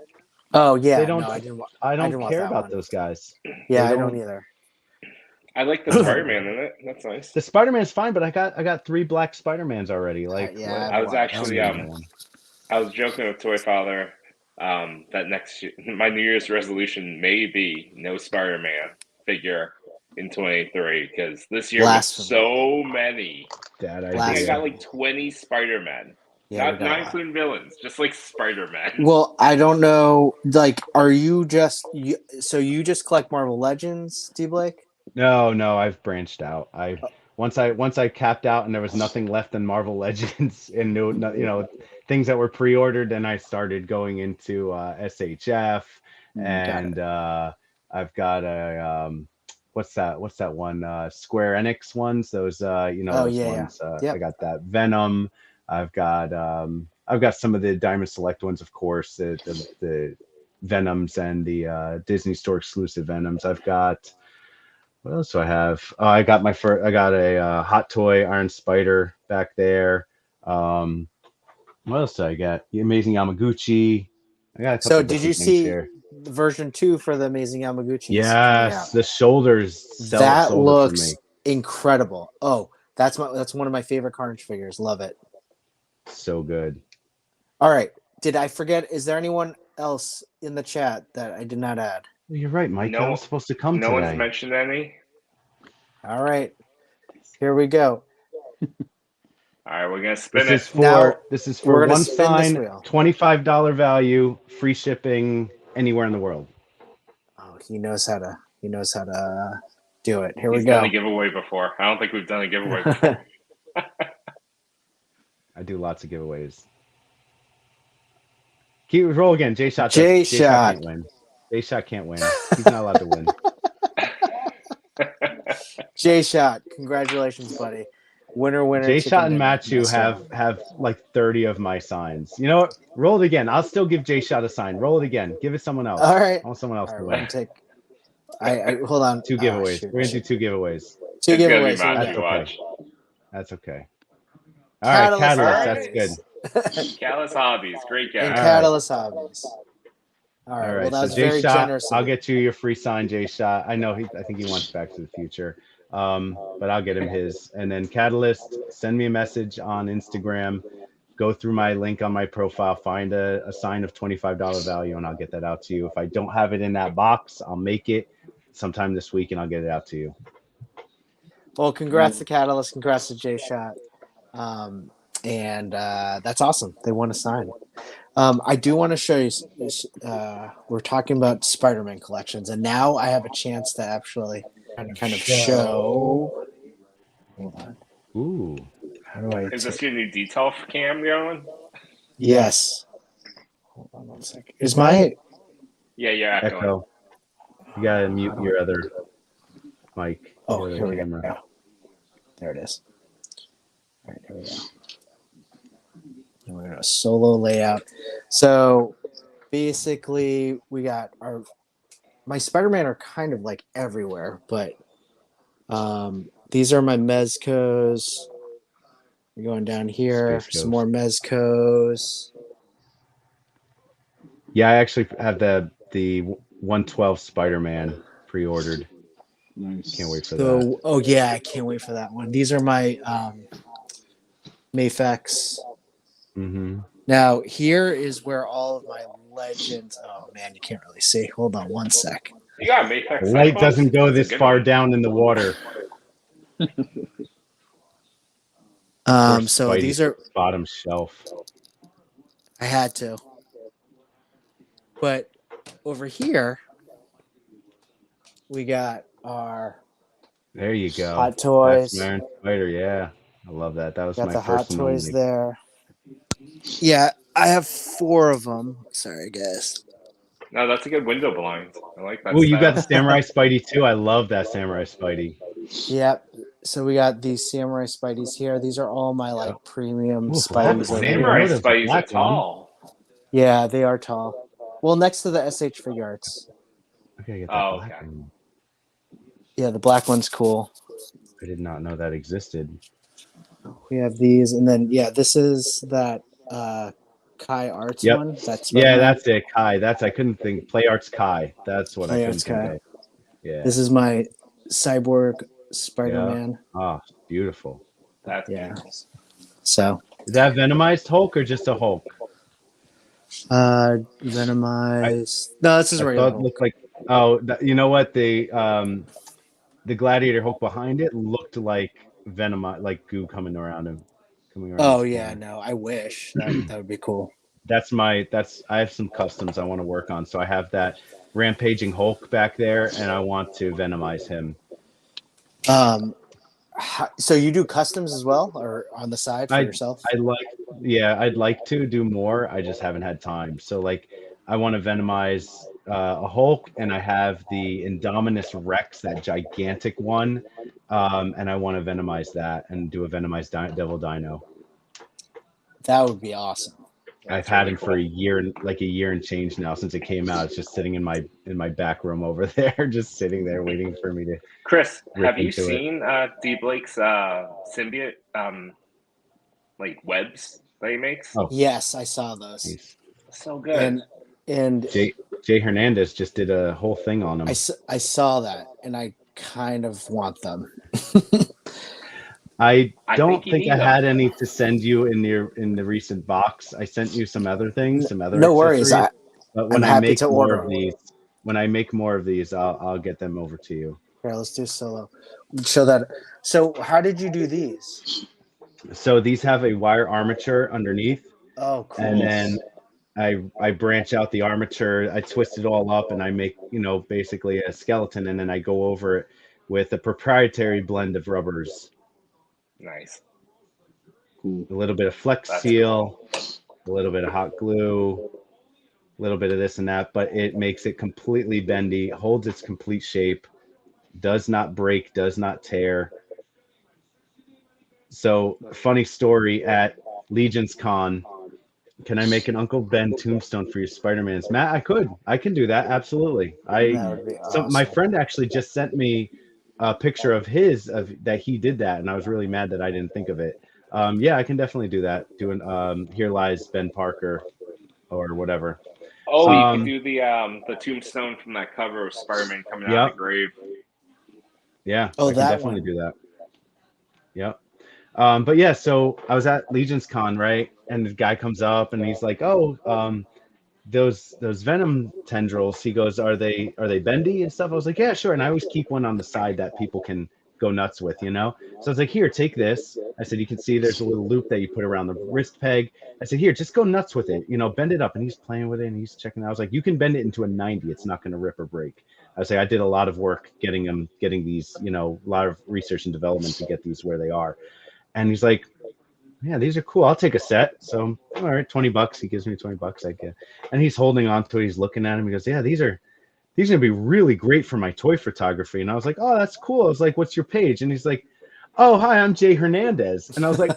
Oh yeah, They don't- no, I didn't. I didn't don't want care that about one. those guys. Yeah, They I don't don't- either. I like the Spider-Man in it. That's nice. The Spider-Man's fine, but I got 3 black Spider-Mans already. Like, Yeah, what? I was don't actually need another one. I was joking with Toy Father that next year, my New Year's resolution may be no Spider-Man figure in 23 because this year was Blasphemy. so many. That I think I Blasphemy. got like 20 Spider-Man. Yeah, we not got a lot. including villains, just like Spider-Man. Well, I don't know. Like, are you just so you just collect Marvel Legends, D Blake? No, I've branched out. Once I capped out and there was nothing left in Marvel Legends and things that were pre-ordered, then I started going into SHF and I've got a what's that one Square Enix ones, those those yeah, ones. Yep. I got that Venom. I've got some of the Diamond Select ones, of course, the Venoms and the Disney Store exclusive Venoms. I've got, what else do I have? Oh, I got a Hot Toy Iron Spider back there. What else do I got? The Amazing Yamaguchi. I got a couple So, did you different things see here. the version 2 for the Amazing Yamaguchi? Yes, the shoulders. That sold it for looks me. incredible. Oh, that's one of my favorite Carnage figures. Love it. So good. All right. Did I forget? Is there anyone else in the chat that I did not add? Well, you're right, Mike. No- I was supposed to come No today. one's mentioned any. All right. Here we go. All right, we're gonna spin This it. is Now, for we're gonna one spin this sign, wheel. $25 value, free shipping anywhere in the world. Oh, he knows how to do it. Here He's we done go. a giveaway before. I don't think we've done a giveaway before. I do lots of giveaways. Keep roll again. J-Shot. J-Shot. can't win. J-Shot can't win. He's not allowed to win. J-Shot, congratulations, buddy. Winner. J-Shot chicken and dinner. Matchu have like 30 of my signs. You know what? Roll it again. I'll still give J-Shot a sign. Roll it again. Give it someone else. All right. I want someone else All to right, we're win. gonna take. I hold on. Two Oh, giveaways. shoot, We're gonna do shoot. 2 giveaways. Two It's gonna be giveaways. Here we Matthew, go. watch. That's okay. All right, Catalyst Catalyst. That's Hobbies. good. Callus Hobbies, great And guy. All Catalyst Hobbies. All right. All right, Well, that so was very J-Shot, generous. of I'll you. get you your free sign, J-Shot. I know I think he wants Back to the Future, but I'll get him his. And then Catalyst, send me a message on Instagram. Go through my link on my profile, find a sign of $25 value, and I'll get that out to you. If I don't have it in that box, I'll make it sometime this week, and I'll get it out to you. Well, congrats to Catalyst. Congrats to J-Shot. And that's awesome. They won a sign. I do want to show you. We're talking about Spider-Man collections, and now I have a chance to actually kind of show. Hold on. Ooh. How do I? Is this your new detail cam going? Yes. Hold on 1 second. Is my Yeah, you're echoing. Echo. You gotta mute your other mic. Oh, your here other we go. camera. There it is. All right, here we go. we're gonna solo layout. So basically, we got my Spider-Man are kind of like everywhere, but these are my Mezcos. We're going down here. Space Some Ghost. more Mezcos. Yeah, I actually have the 112 Spider-Man pre-ordered. Nice. Can't wait for that. So, oh yeah, I can't wait for that one. These are my Mafex. Mm-hmm. Now here is where all of my legends. Oh man, you can't really see. Hold on one sec. You got Mayflex. The light Cyclops? doesn't go That's a this good far one. down in the water. So these are bottom shelf. I had to. But over here we got our There you go. Hot Toys. That's Iron Spider. Yeah, I love that. That was Got my the Hot first one. Toys only. there. Yeah, I have 4 of them. Sorry, guys. No, that's a good window blind. I like that. Oh, you got the style. Samurai Spidey too. I love that Samurai Spidey. Yep. So we got these Samurai Spideys here. These are all my like premium Ooh, Spideys. black one. over Samurai here. There's a Spideys are black one. tall. Yeah, they are tall. Well, next to the SH Fig Arts. Okay, get that Oh, black okay. one. Yeah, the black one's cool. I did not know that existed. We have these, and then yeah, this is that Kai Arts Yep. one. That's Yeah, Spider-Man. that's it. Kai. I couldn't think. Play Arts Kai. That's what Play I couldn't Arts think Kai. of. Yeah. This is my Cyborg Spider-Man. Oh, beautiful. That's Yeah. beautiful. So Is that Venomized Hulk or just a Hulk? Venomized. No, this is I regular. thought it looked like. Oh, you know what? The Gladiator Hulk behind it looked like Venom, like goo coming around him. Oh his yeah, corner. no, I wish that would be cool. I have some customs I want to work on. So I have that rampaging Hulk back there, and I want to venomize him. So you do customs as well, or on the side for yourself? I'd like to do more. I just haven't had time. So like, I want to venomize a Hulk, and I have the Indominus Rex, that gigantic one, and I want to venomize that and do a venomized Devil Dino. That would be awesome. I've had him for a year and change now since it came out. It's just sitting in my back room over there, just sitting there waiting for me to. Chris, Rip have you into it. seen D Blake's symbiote like webs that he makes? Oh. Yes, I saw those. Nice. So good. And Jay Hernandez just did a whole thing on him. I saw that, and I kind of want them. I don't think you think need I them. had any to send you in the recent box. I sent you some other things, some other. No worries. accessories. But when I'm I happy make to more order of them. these, I'll get them over to you. Here, let's do solo. So how did you do these? So these have a wire armature underneath, Oh, cool. and then I branch out the armature. I twist it all up, and I make basically a skeleton, and then I go over it with a proprietary blend of rubbers. Nice. Cool. A little bit of Flex That's Seal, a little bit of hot glue, a little bit of this and that, but it makes it completely bendy, holds its complete shape, does not break, does not tear. So, funny story at Legion's Con, can I make an Uncle Ben tombstone for your Spider-Mans? Matt, I can do that, absolutely. That would be So my awesome. friend actually just sent me a picture of his that he did that, and I was really mad that I didn't think of it. Yeah, I can definitely do that. Doing Here Lies Ben Parker or whatever. Oh, you can do the tombstone from that cover of Spider-Man coming out of the grave. Yeah, Oh, I can that definitely one. do that. Yep. But yeah, so I was at Legion's Con, right? And the guy comes up and he's like, "Oh, those Venom tendrils." He goes, "Are they bendy and stuff?" I was like, "Yeah, sure." And I always keep one on the side that people can go nuts with, So I was like, "Here, take this." I said, "You can see there's a little loop that you put around the wrist peg." I said, "Here, just go nuts with it. Bend it up." And he's playing with it and he's checking it out. I was like, "You can bend it into a 90. It's not going to rip or break." I was like, I did a lot of work getting these, a lot of research and development to get these where they are. And he's like, "Yeah, these are cool. I'll take a set." So, all right, $20. He gives me $20. I get, and he's holding on to it. He's looking at him. He goes, "Yeah, these are gonna be really great for my toy photography." And I was like, "Oh, that's cool." I was like, "What's your page?" And he's like, "Oh, hi, I'm Jay Hernandez." And I was like,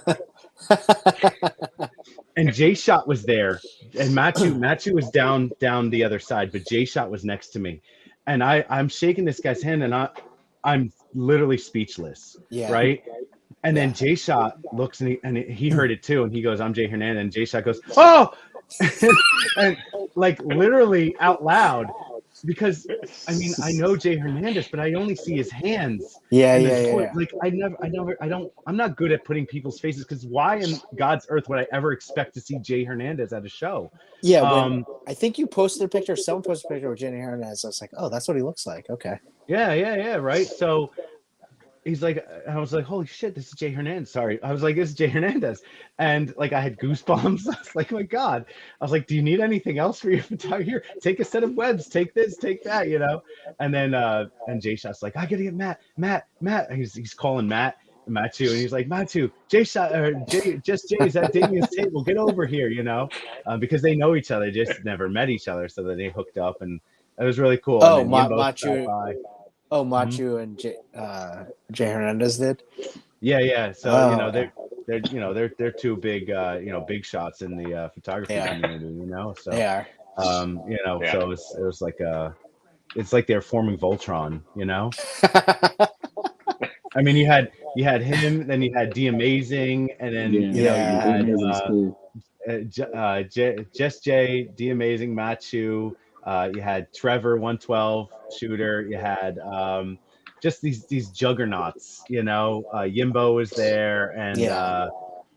and and Jay Shot was there, and Matchu was down the other side, but Jay Shot was next to me, and I'm shaking this guy's hand, and I'm literally speechless, Yeah. right? And then Yeah. Jay Shot looks and he heard it too, and he goes, "I'm Jay Hernandez," and Jay Shot goes, "Oh!" and like literally out loud, because I mean I know Jay Hernandez, but I only see his hands. Yeah, and yeah, his yeah, voice. yeah. Like I'm not good at putting people's faces, because why in God's earth would I ever expect to see Jay Hernandez at a show? Yeah, when I think you posted a picture, someone posted a picture of Jenny Hernandez. I was like, oh, that's what he looks like. Okay. Yeah, right. So he's like, I was like, holy shit, this is Jay Hernandez. Sorry. I was like, this is Jay Hernandez. And like, I had goosebumps. I was like, oh my God. I was like, do you need anything else for your photography? Here, take a set of webs, take this, take that, you know? And then, and Jay Shot's like, I gotta get Matt. And he's calling Matthew, and he's like, Matthew, Jay's at Damien's table. Get over here, you know? Because they know each other, just never met each other. So that they hooked up, and it was really cool. Oh, and then Yimbo Machu. stopped by. Oh, Machu and Jay Hernandez did. Yeah. So you know okay. they're two big big shots in the photography community. You know, so They are. you know, Yeah. so it was like it's like they're forming Voltron. You know, I mean you had him, then you had D Amazing, and then you Yeah. know you had Just Jay, D Amazing, Machu. You had Trevor 112 shooter. You had just these juggernauts. You know, Yimbo was there, and Yeah.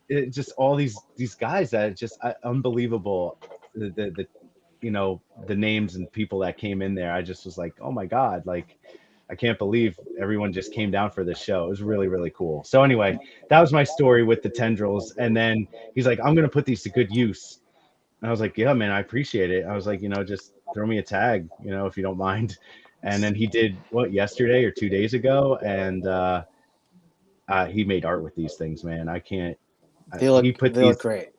it just all these guys that just unbelievable. The you know the names and people that came in there. I just was like, oh my God, like I can't believe everyone just came down for this show. It was really, really cool. So anyway, that was my story with the tendrils. And then he's like, I'm gonna put these to good use. And I was like, yeah, man, I appreciate it. I was like, you know, just throw me a tag, you know, if you don't mind. And then he did yesterday or 2 days ago, and he made art with these things, man. I can't. They look. He put They these. look great.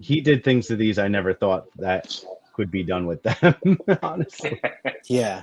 He did things to these I never thought that could be done with them. Honestly, Yeah.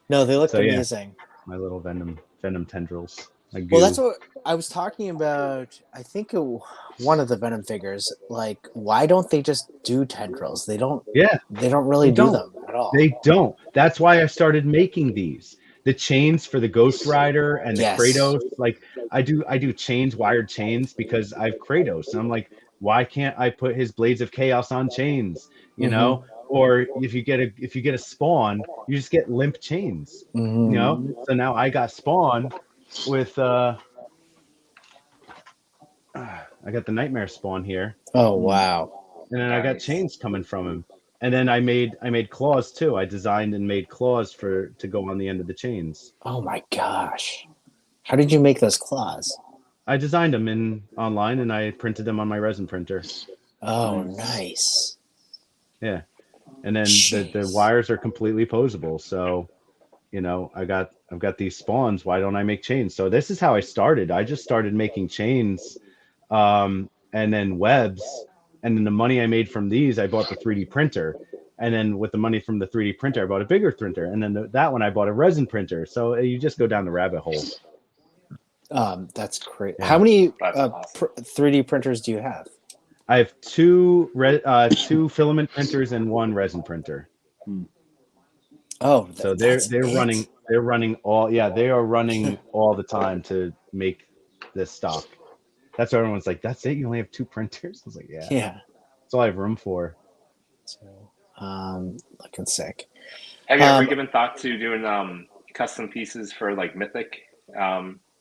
No, they look So, yeah. amazing. my little venom tendrils. Like Well, goo. that's what I was talking about. I think one of the Venom figures. Like, why don't they just do tendrils? They don't. Yeah. They don't really They do don't. them at all. They don't. That's why I started making these. The chains for the Ghost Rider and the Yes. Kratos. Like I do chains, wired chains, because I have Kratos, and I'm like, why can't I put his Blades of Chaos on chains? You know, or if you get a Spawn, you just get limp chains. Mhm. You know. So now I got Spawn with I got the Nightmare Spawn here. Oh wow. And then I got Nice. chains coming from him. And then I made claws too. I designed and made claws to go on the end of the chains. Oh my gosh. How did you make those claws? I designed them online, and I printed them on my resin printer. Oh, nice. Yeah. And then the Jeez. wires are completely posable. So, you know, I've got these spawns. Why don't I make chains? So this is how I started. I just started making chains, and then webs. And then the money I made from these, I bought the 3D printer. And then with the money from the 3D printer, I bought a bigger printer. And then that one, I bought a resin printer. So you just go down the rabbit hole. That's great. Yeah. How many That's awesome. 3D printers do you have? I have two filament printers and one resin printer. Oh, So that's they're it? running all they are running all the time to make this stock. That's why everyone's like, that's it? You only have two printers? I was like, yeah. Yeah. That's all I have room for. So, looking sick. Have you ever Um, given thought to doing custom pieces for like Mythic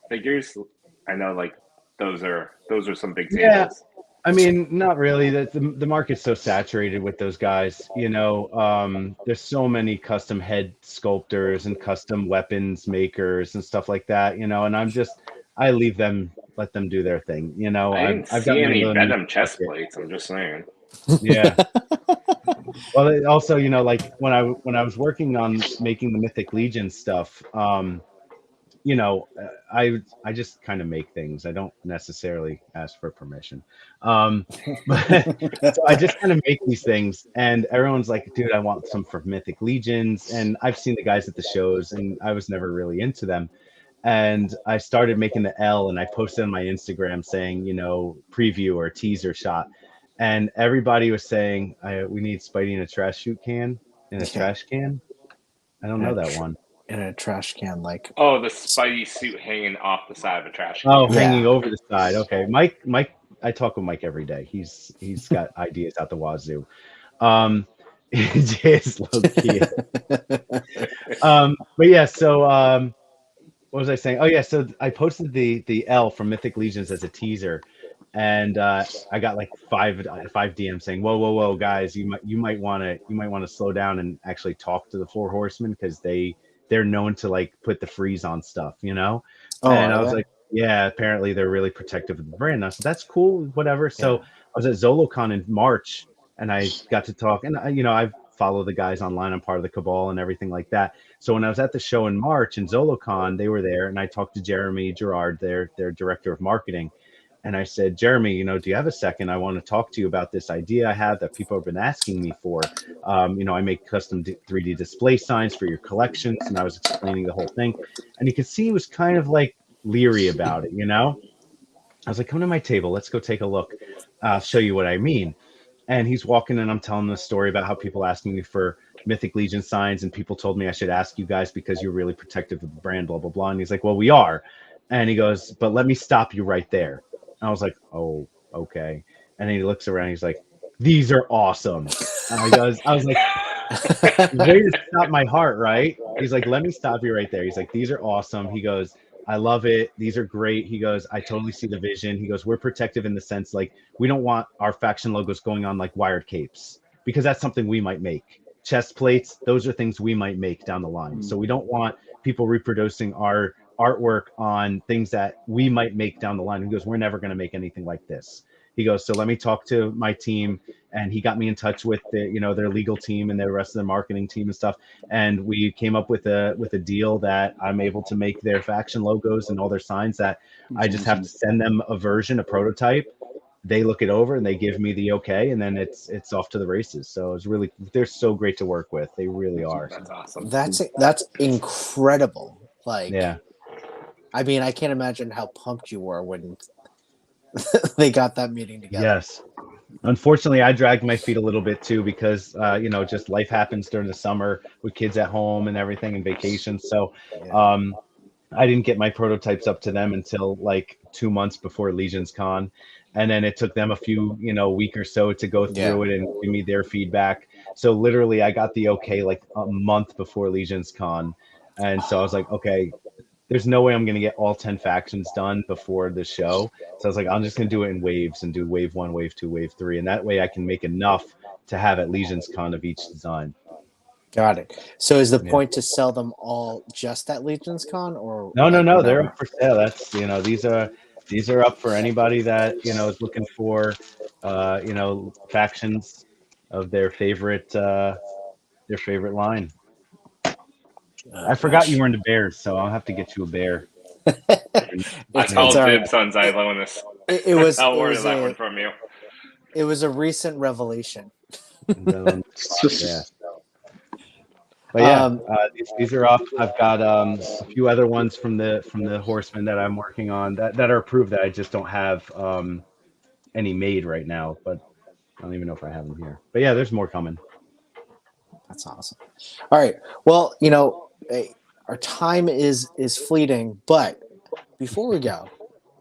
figures? I know like those are some big Yeah. tables. I mean, not really. The market's so saturated with those guys. You know, there's so many custom head sculptors and custom weapons makers and stuff like that. You know, and I let them do their thing. You know, I didn't I've see got my any little Venom chest plates. I'm just saying. Yeah. Well, it also, you know, like when I was working on making the Mythic Legion stuff, you know, I just kind of make things. I don't necessarily ask for permission. But so I just kind of make these things, and everyone's like, dude, I want some for Mythic Legions. And I've seen the guys at the shows, and I was never really into them. And I started making the L, and I posted on my Instagram saying, you know, preview or teaser shot. and everybody was saying, we need Spidey in a trash chute can, in a Yeah. trash can. I don't know that one. In a trash can, like Oh, the Spidey suit hanging off the side of a trash can. Oh, Yeah. hanging over the side. Okay, Mike. I talk with Mike every day. He's got ideas out the wazoo. It's low key. But yeah. So what was I saying? Oh yeah. So I posted the L from Mythic Legions as a teaser, and I got like five DMs saying, whoa, guys, you might want to slow down and actually talk to the Four Horsemen because they're known to like put the freeze on stuff, you know. Oh, And I are was they? like, yeah, apparently they're really protective of the brand. And I said, that's cool, whatever. So Yeah. I was at ZoloCon in March, and I got to talk, and I follow the guys online. I'm part of the Cabal and everything like that. So when I was at the show in March in ZoloCon, they were there, and I talked to Jeremy Gerard, their director of marketing. And I said, Jeremy, do you have a second? I want to talk to you about this idea I have that people have been asking me for. I make custom 3D display signs for your collections, and I was explaining the whole thing. And you could see he was kind of like leery about it, I was like, come to my table. Let's go take a look. I'll show you what I mean. And he's walking, and I'm telling the story about how people asking me for Mythic Legion signs, and people told me I should ask you guys because you're really protective of the brand, blah, blah, blah. And he's like, well, we are. And he goes, but let me stop you right there. I was like, oh, okay. And then he looks around. He's like, these are awesome. And I was like, way to stop my heart, right? He's like, let me stop you right there. He's like, these are awesome. He goes, I love it. These are great. He goes, I totally see the vision. He goes, we're protective in the sense like we don't want our faction logos going on like wired capes because that's something we might make. Chest plates, those are things we might make down the line. So we don't want people reproducing our artwork on things that we might make down the line. He goes, we're never going to make anything like this. He goes, so let me talk to my team. And he got me in touch with their legal team and the rest of the marketing team and stuff. And we came up with a deal that I'm able to make their faction logos and all their signs that I just have to send them a prototype. They look it over and they give me the okay, and then it's off to the races. So they're so great to work with. They really are. That's awesome. That's incredible. Like, Yeah. I mean, I can't imagine how pumped you were when they got that meeting together. Yes. Unfortunately, I dragged my feet a little bit too because just life happens during the summer with kids at home and everything and vacations. So I didn't get my prototypes up to them until like 2 months before Legions Con. And then it took them a few, week or so to go through it and give me their feedback. So literally I got the okay like a month before Legions Con. And so I was like, okay, there's no way I'm going to get all 10 factions done before the show. So I was like, I'm just going to do it in waves and do wave 1, wave 2, wave 3. And that way I can make enough to have at Legions Con of each design. Got it. So is the point to sell them all just at Legions Con or No, whatever? they're up for sale. That's, these are up for anybody that, is looking for, factions of their favorite line. I forgot you were into bears, so I'll have to get you a bear. I called dibs on Xylonis. It was. I'll it order was that a, one from you. It was a recent revelation. Yeah. But yeah, these are up. I've got a few other ones from the Horsemen that I'm working on that are approved that I just don't have any made right now. But I don't even know if I have them here. But yeah, there's more coming. That's awesome. All right. Well, our time is fleeting, but before we go,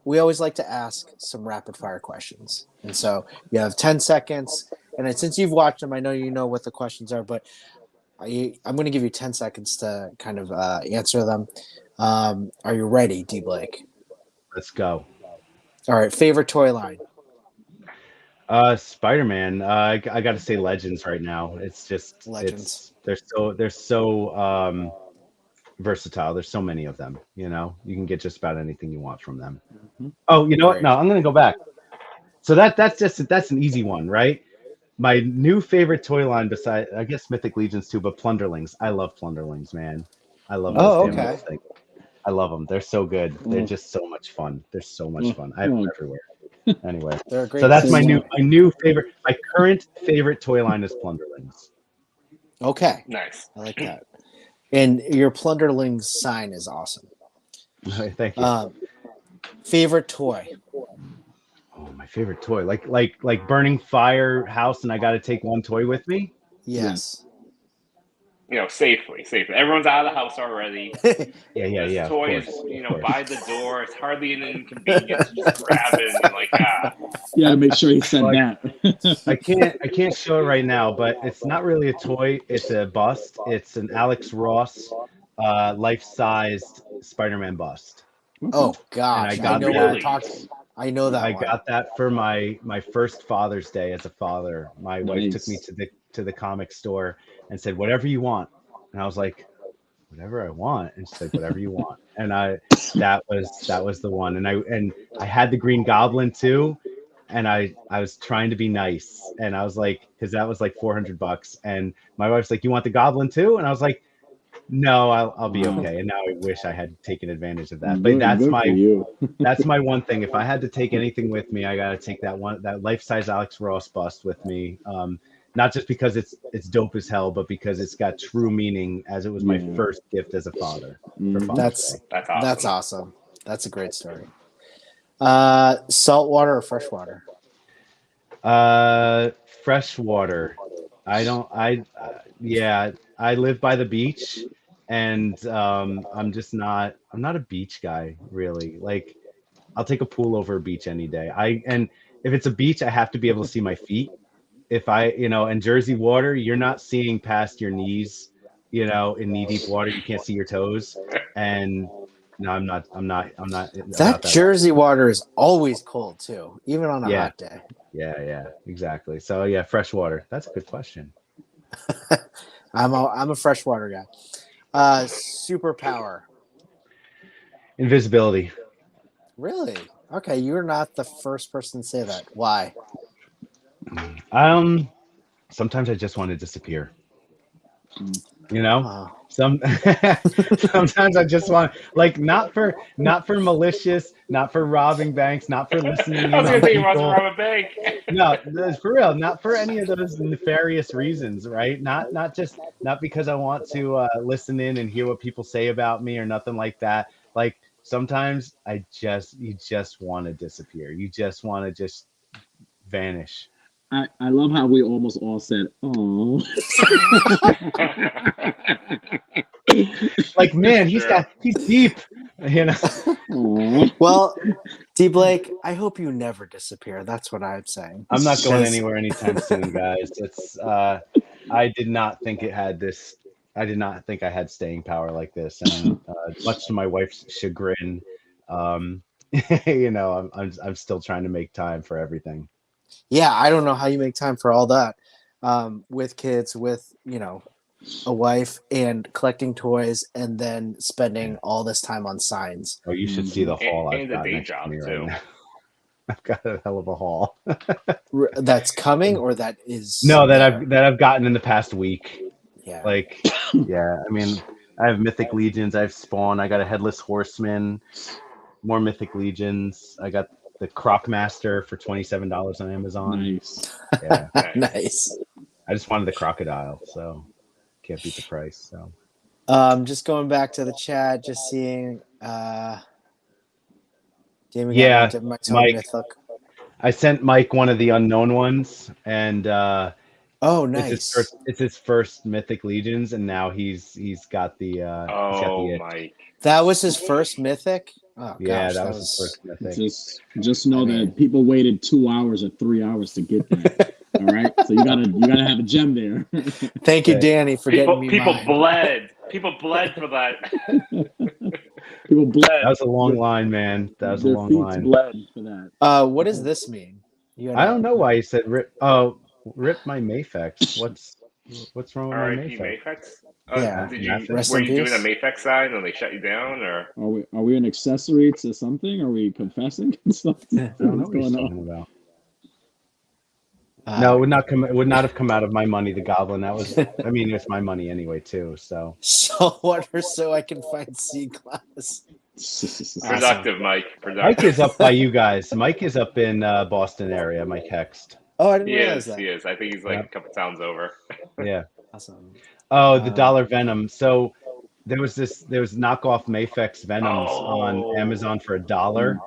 we always like to ask some rapid fire questions. And so you have 10 seconds. And since you've watched them, I know you know what the questions are, but I'm going to give you 10 seconds to kind of answer them. Are you ready, D. Blake? Let's go. All right. Favorite toy line? Spider-Man. I got to say Legends right now. It's just Legends. They're so versatile. There's so many of them. You can get just about anything you want from them. Mm-hmm. Oh, you know what? No, I'm gonna go back. So that's an easy one, right? My new favorite toy line, besides I guess Mythic Legions too, but Plunderlings. I love Plunderlings, man. I love those damn little things. I love them. They're so good. They're just so much fun. They're so much fun. I have them everywhere. Anyway, so that's my new favorite. My current favorite toy line is Plunderlings. Okay, nice. I like that. And your Plunderlings sign is awesome. Thank you. Favorite toy? Oh, my favorite toy, like burning firehouse, and I got to take one toy with me. Yes. Safely. Everyone's out of the house already. Yeah. This Of toy is, course. by the door. It's hardly an inconvenience. Just grab it and you're like, Yeah, make sure he said Like, that. I can't show it right now, but it's not really a toy. It's a bust. It's an Alex Ross, life-sized Spider-Man bust. Oh And gosh, I I got know what that. you're talking. I know that I one. got that for my first Father's Day as a father. My wife took me Nice. to the comic store and said, "Whatever you want," and I was like, "Whatever I want," and she said, "Whatever you want," and that was the one, and I had the Green Goblin too, and I was trying to be nice, and I was like, because that was like $400, and my wife's like, "You want the Goblin too?" And I was like, "No, I'll be Wow. okay." And now I wish I had taken advantage of that, but Good for you. that's my one thing. If I had to take anything with me, I gotta take that life-size Alex Ross bust with me. Not just because it's dope as hell, but because it's got true meaning, as it was my Yeah. first gift as a father for Mhm. Father's Day. that's awesome. That's awesome. That's a great story. Saltwater or freshwater? Freshwater. I don't. Yeah. I live by the beach, and I'm just not. I'm not a beach guy, really. Like, I'll take a pool over a beach any day. And if it's a beach, I have to be able to see my feet. If in Jersey water, you're not seeing past your knees. In knee deep water, you can't see your toes. And no, I'm not about That that. Jersey water is always cold too, even on a Yeah. hot day. Yeah, exactly. So yeah, freshwater. That's a good question. I'm a freshwater guy. Superpower. Invisibility. Really? Okay, you're not the first person to say that. Why? Sometimes I just want to disappear. Mm. Oh. Sometimes I just want, like, not for malicious, not for robbing banks, not for listening in I was on gonna say he wants to people. rob a bank. No, for real, not for any of those nefarious reasons, right? Not because I want to listen in and hear what people say about me or nothing like that. Like, sometimes you just want to disappear. You just want to just vanish. I love how we almost all said, "Oh." Like, man, he's deep, Aw. Well, D Blake, I hope you never disappear. That's what I'm saying. I'm not going Because- anywhere anytime soon, guys. It's I did not think it had this. I did not think I had staying power like this, and much to my wife's chagrin, I'm still trying to make time for everything. Yeah, I don't know how you make time for all that. With kids, with a wife, and collecting toys, and then spending all this time on signs. Oh, you should see the haul I've And the got day next to job, me right too. now. I've got a hell of a haul. That's coming, or that is No, there? that I've gotten in the past week. Yeah. Like, yeah, I mean, I have Mythic Legions, I have Spawn, I got a Headless Horseman, more Mythic Legions. I got the Crocmaster for $27 on Amazon. Nice. Yeah, Nice. I just wanted the Crocodile, so can't beat the price. So Just going back to the chat, just seeing. Damon Yeah, got Mike's Mike. Mythic. I sent Mike one of the unknown ones, and Oh, nice. it's his first Mythic Legions, and now he's got the itch. Mike. That was his first Mythic. Oh Yeah, gosh, that was his first Mythic. Just know that people waited 2 hours or 3 hours to get that. All right, so you gotta have a gem there. Thank you, Danny, for getting me People mine. bled. People bled for that. People bled. That was a long line, man. That was a Their long feet line. bled for that. What does this mean? I don't know why you said rip. Oh, rip my Mafex. What's wrong with my R.I.P. Mafex? Mafex? Yeah. Rest Were in you doing a peace. Mafex sign and they shut you down, or? Are we an accessory to something? Are we confessing something? I don't know What's what he's going talking on? about. No, it would not have come out of my money. The Goblin. That was. I mean, it's my money anyway too. So. Saltwater, so I can find sea glass. Productive, Mike. Productive. Mike is up by you guys. Mike is up in Boston area. Mike Hext. Oh, I didn't He realize is. that. He is. I think he's like Yep. a couple towns over. Yeah. Awesome. Oh, the Dollar Venom. So there was knockoff Mafex Venoms on Oh. Amazon for $1,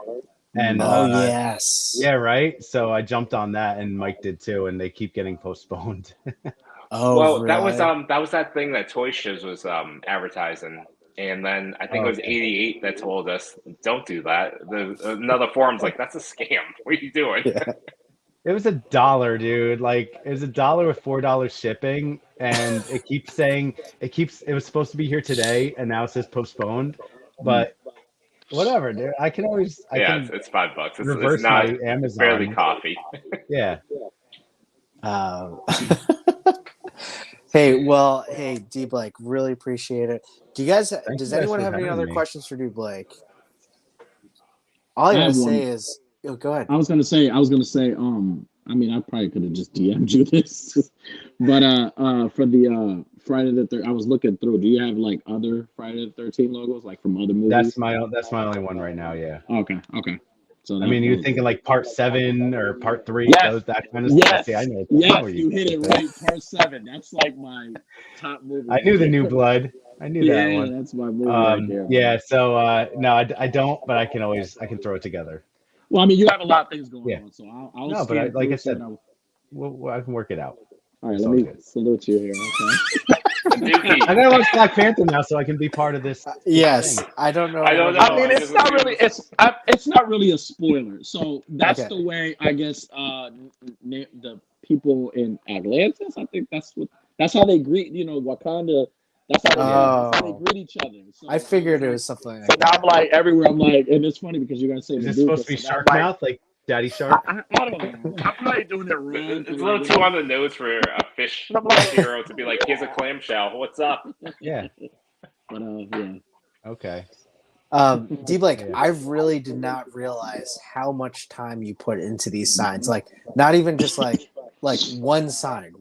And Oh yes. yeah, right. So I jumped on that, and Mike did too, and they keep getting postponed. Oh Well, really? that was that thing that Toy Shiz was advertising, and then I think it Oh, was okay. 88 that told us don't do that. Another forum's like that's a scam. What are you doing? Yeah. It was $1, dude. Like it was $1 with $4 shipping, and it keeps saying it was supposed to be here today, and now it says postponed. But whatever, dude. I Yeah, can it's $5. It's reverse my not. It's barely Amazon. coffee. Yeah. Um, hey, well, hey, D Blake, really appreciate it. Do you guys? Thank Does you guys anyone for have any having other me. questions for D Blake? All I I gotta have say one. is, oh, go ahead. I was gonna say, I mean, I probably could have just DM'd you this, but for the Friday the Third, I was looking through. Do you have like other Friday the 13th logos, like from other movies? That's my only one right now. Yeah. Okay, okay. So I that, mean, that you're was thinking like part 7 or part 3, yes, those that kind of stuff. See, yes, I know yes. where You hit it get right. Part 7. That's like my top movie I right knew the New there. Blood. I knew that Yeah, one. that's my movie right there, man. Yeah. So no, I don't, but I can throw it together. Well, I mean, you have a lot of things going Yeah. on, so I'll No, but scan like through I to it. said, I can work it out. All right, It's let all me good. salute you here. Okay. Dookie. I gotta watch Black Panther now, so I can be part of this Yes, thing. I don't know. I don't what know. I mean, I it's just not assumed. really it's not really a spoiler. So that's Okay. the way I guess the people in Atlantis. I think that's how they greet. Wakanda. That's how they Oh, greet each other. So I I was figured it like, was something so like now I'm that. like everywhere. I'm like, and it's funny because you guys say Is this Medusa. supposed to be So now I'm Shark like, Mouth, like Daddy Shark? I don't know. I'm probably doing it wrong. It's a little too on the nose for a fish hero to be like, "Here's a clamshell. What's up?" Yeah. But yeah. Okay. D Blake, Yeah. I really did not realize how much time you put into these signs. Like, not even just like one sign,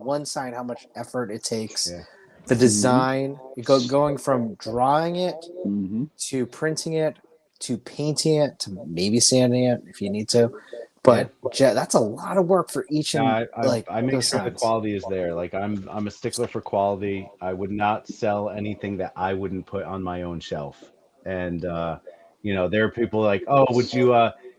how much effort it takes. Yeah. The design, going from drawing it Mm-hmm. to printing it to painting it to maybe sanding it if you need to. But that's a lot of work for each No, and I make those sure the signs. quality is there. Like I'm a stickler for quality. I would not sell anything that I wouldn't put on my own shelf. And there are people like, oh, would you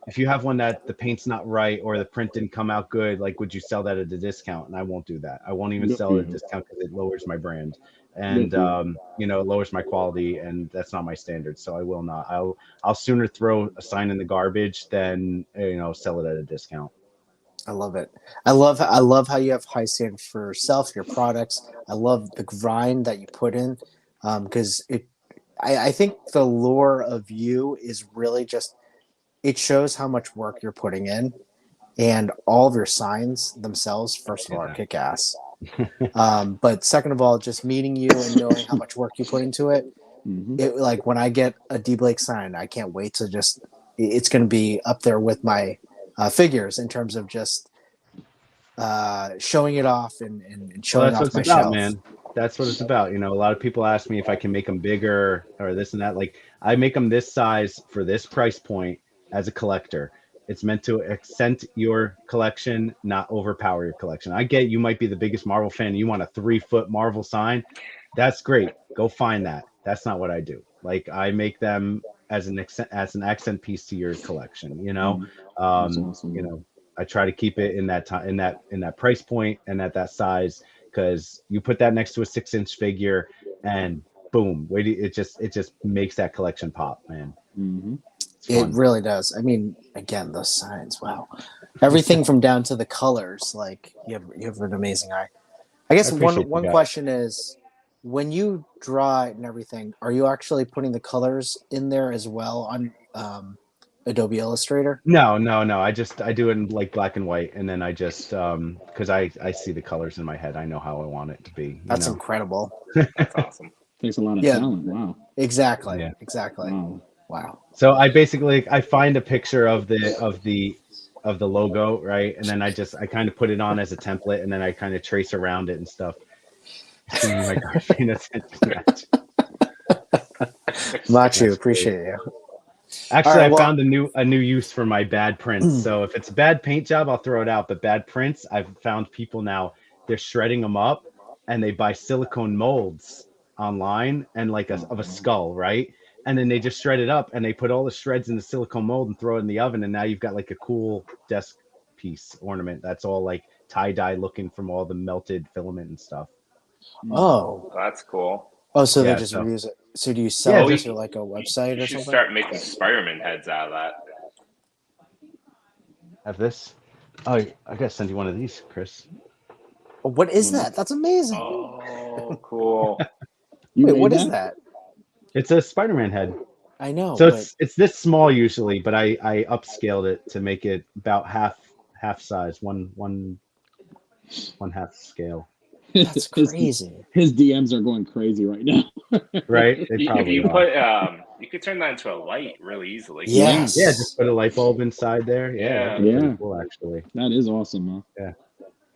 if you have one that the paint's not right or the print didn't come out good, like would you sell that at a discount? And I won't do that. I won't even Good sell for it at a you. discount because it lowers my brand. Good And for you. it lowers my quality, and that's not my standard. So I will not. I'll sooner throw a sign in the garbage than sell it at a discount. I love it. I love how you have high standards for yourself, your products. I love the grind that you put in, because I think the lure of you is really just it shows how much work you're putting in, and all of your signs themselves. First of all, are kick ass. But second of all, just meeting you and knowing how much work you put into it. Mm-hmm. It like when I get a D Blake sign, I can't wait to just. It's going to be up there with my figures in terms of just showing it off and Well, showing that's what off it's my about, shelf. man. That's what it's about. A lot of people ask me if I can make them bigger or this and that. Like, I make them this size for this price point as a collector. It's meant to accent your collection, not overpower your collection. I get you might be the biggest Marvel fan. And you want a 3-foot Marvel sign. That's great. Go find that. That's not what I do. Like, I make them as an accent piece to your collection. That's awesome. I try to keep it in that time, in that price point and at that size, because you put that next to a 6-inch figure and boom, it just makes that collection pop, man. Mm-hmm. It's It fun. really does. I mean, again, those signs, wow. Everything from down to the colors, like you have an amazing eye. I guess I appreciate one you guys. question is when you draw it and everything, are you actually putting the colors in there as well on Adobe Illustrator? No. I do it in like black and white, and then I just because I see the colors in my head. I know how I want it to be. That's incredible. That's awesome. Takes a lot of Yeah. talent. Wow. Exactly. Yeah. Exactly. Wow. Wow. So I find a picture of the logo, right, and then I kind of put it on as a template, and then I kind of trace around it and stuff. Oh my gosh, paying attention to that. Machu, That's appreciate you. Actually, All right, well- I found a new use for my bad prints. So if it's a bad paint job, I'll throw it out. But bad prints, I've found people now, they're shredding them up and they buy silicone molds online and like of a skull, right? and then they just shred it up and they put all the shreds in the silicone mold and throw it in the oven, and now you've got like a cool desk piece ornament that's all like tie-dye looking from all the melted filament and stuff. Oh, That's cool. so Yeah, they just so- reuse it. So do you sell Yeah, it to like a website You or should something? start making Spider-Man heads out of that. Have this. Oh, I gotta send you one of these, Chris. What is that? That's amazing. Oh, cool. You Wait, made what is that? It's a Spider-Man head. I know. So but it's this small usually, but I upscaled it to make it about half size, one half scale. that's crazy. His DMs are going crazy right now. Right? They If probably you are. put, you could turn that into a light really easily. Yes. Yeah, just put a light bulb inside there. Yeah, that'd be Yeah. pretty cool actually. That is awesome, huh?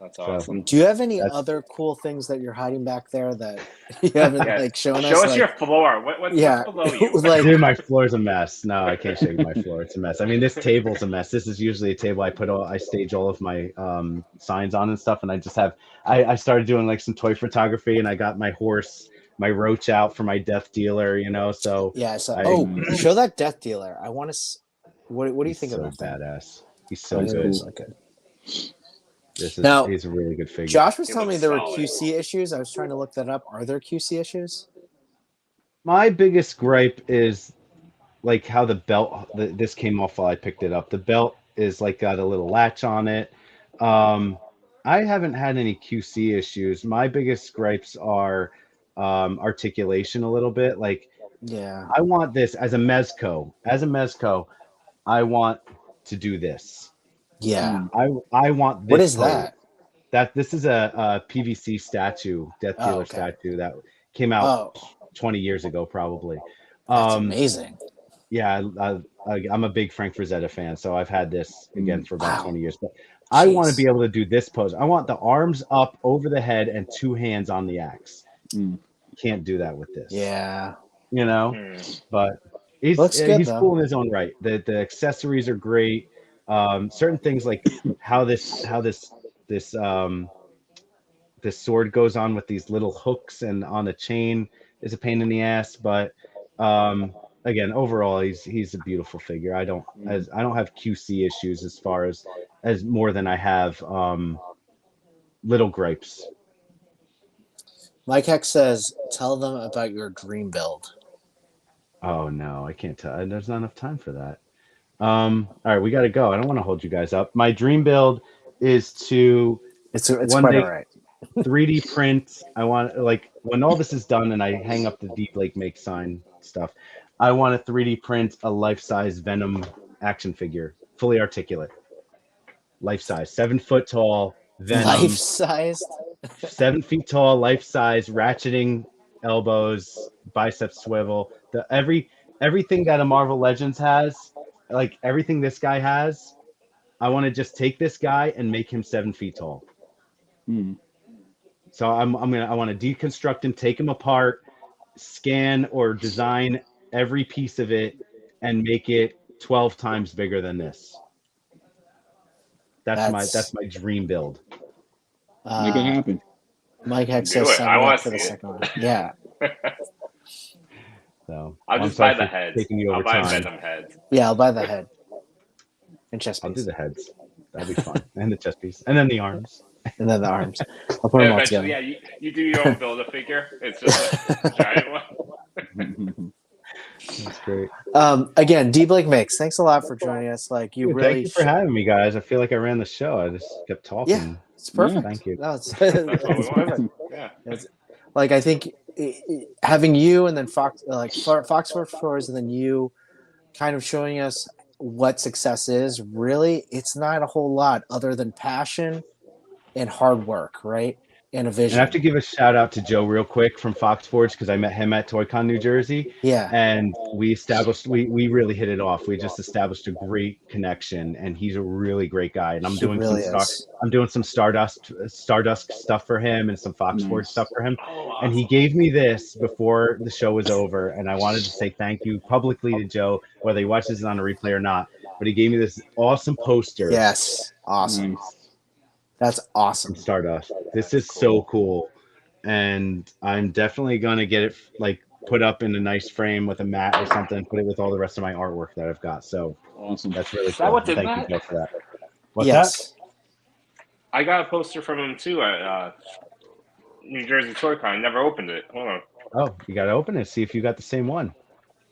That's So- awesome. Do you have any That's- other cool things that you're hiding back there that you haven't Yeah. like shown us? Show us like, your floor. What's yeah, below you? like Dude, my floor's a mess. No, I can't show you my floor. It's a mess. I mean, this table's a mess. This is usually a table I stage all of my signs on and stuff, and I just have I started doing like some toy photography, and I got my horse, my roach out for my death dealer, you know. So yeah. So I- show that Death Dealer. I want to. What do you he's think so of that thing? badass. He's so He's good. really good. This is Now, he's a really good figure. Josh was It telling me looks there were solid. QC issues. I was trying to look that up. Are there QC issues? My biggest gripe is like how the belt. This came off while I picked it up. The belt is like got a little latch on it. I haven't had any QC issues. My biggest gripes are articulation a little bit. Like Yeah. I want this as a mezco. As a mezco, I want to do this. Yeah. I want this. What is pose. that? This is a PVC statue, Death Oh, Dealer okay. statue that came out Oh, 20 years ago, probably. that's amazing. Yeah, I'm a big Frank Frazetta fan, so I've had this again for about Wow. 20 years. But I want to Jeez. be able to do this pose. I want the arms up over the head and two hands on the axe. Mm. Can't do that with this. Yeah. You know, Hmm. but he's Looks good, he's though. cool in his own right. The accessories are great. Certain things like how this sword goes on with these little hooks and on a chain is a pain in the ass, but again, overall he's a beautiful figure. I don't have QC issues as far as more than I have little gripes. Mike Heck says, "Tell them about your dream build." Oh no, I can't tell. There's not enough time for that. All right, we got to go. I don't want to hold you guys up. My dream build is to It's One quite day- all right. 3D print. I want like when all this is done and I hang up the Deep Lake Make sign stuff, I want to 3D print a life-size Venom action figure, fully articulate, life-size, 7 foot tall Venom, Life-sized. 7 feet tall, life-size, ratcheting elbows, bicep swivel. Everything that a Marvel Legends has, like everything this guy has, I want to just take this guy and make him 7 feet tall. Mm. So I want to deconstruct him, take him apart, scan or design every piece of it, and make it 12 times bigger than this. That's my dream build. Make it happen. Mike Heck Do says, it. "Sign I me wanna up for the see it." second one." Yeah. So I'll I'm just buy sorry the for heads. taking you I'll over buy time. Venom heads. Yeah, I'll buy the head and chest I'll do piece, the heads. That'll be fun, and the chest piece, and then the arms. and then the arms. I'll put them all Eventually, together. yeah, you do your own build a figure. It's just a giant one. That's great. Again, D Blake Makes. Thanks a lot for joining us. Like you Dude, really. thank you for having me, guys. I feel like I ran the show. I just kept talking. Yeah, it's perfect. Thank you. No, it's, That's what we it's want. perfect. Yeah. Like I think having you and then Fox for Floors and then you kind of showing us what success is, really it's not a whole lot other than passion and hard work, right? And a And vision. I have to give a shout out to Joe real quick from Fox Forge because I met him at ToyCon New Jersey, Yeah. and we really hit it off. We just established a great connection, and he's a really great guy. And I'm He doing really some is. I'm doing some Stardust stuff for him and some Fox Forge Nice. stuff for him. Oh, And he gave me this before the show was over, and I wanted to say thank you publicly to Joe, whether he watches it on a replay or not. But he gave me this awesome poster Yes. Awesome. Nice. That's awesome. from Stardust. This is so cool, and I'm definitely gonna get it like put up in a nice frame with a mat or something. Put it with all the rest of my artwork that I've got. So Awesome. that's really Is that cool. what did Thank you that? guys for that. What's that? yes. I got a poster from him too at New Jersey Toy Con. I never opened it. Hold on. Oh, you got to open it. See if you got the same one.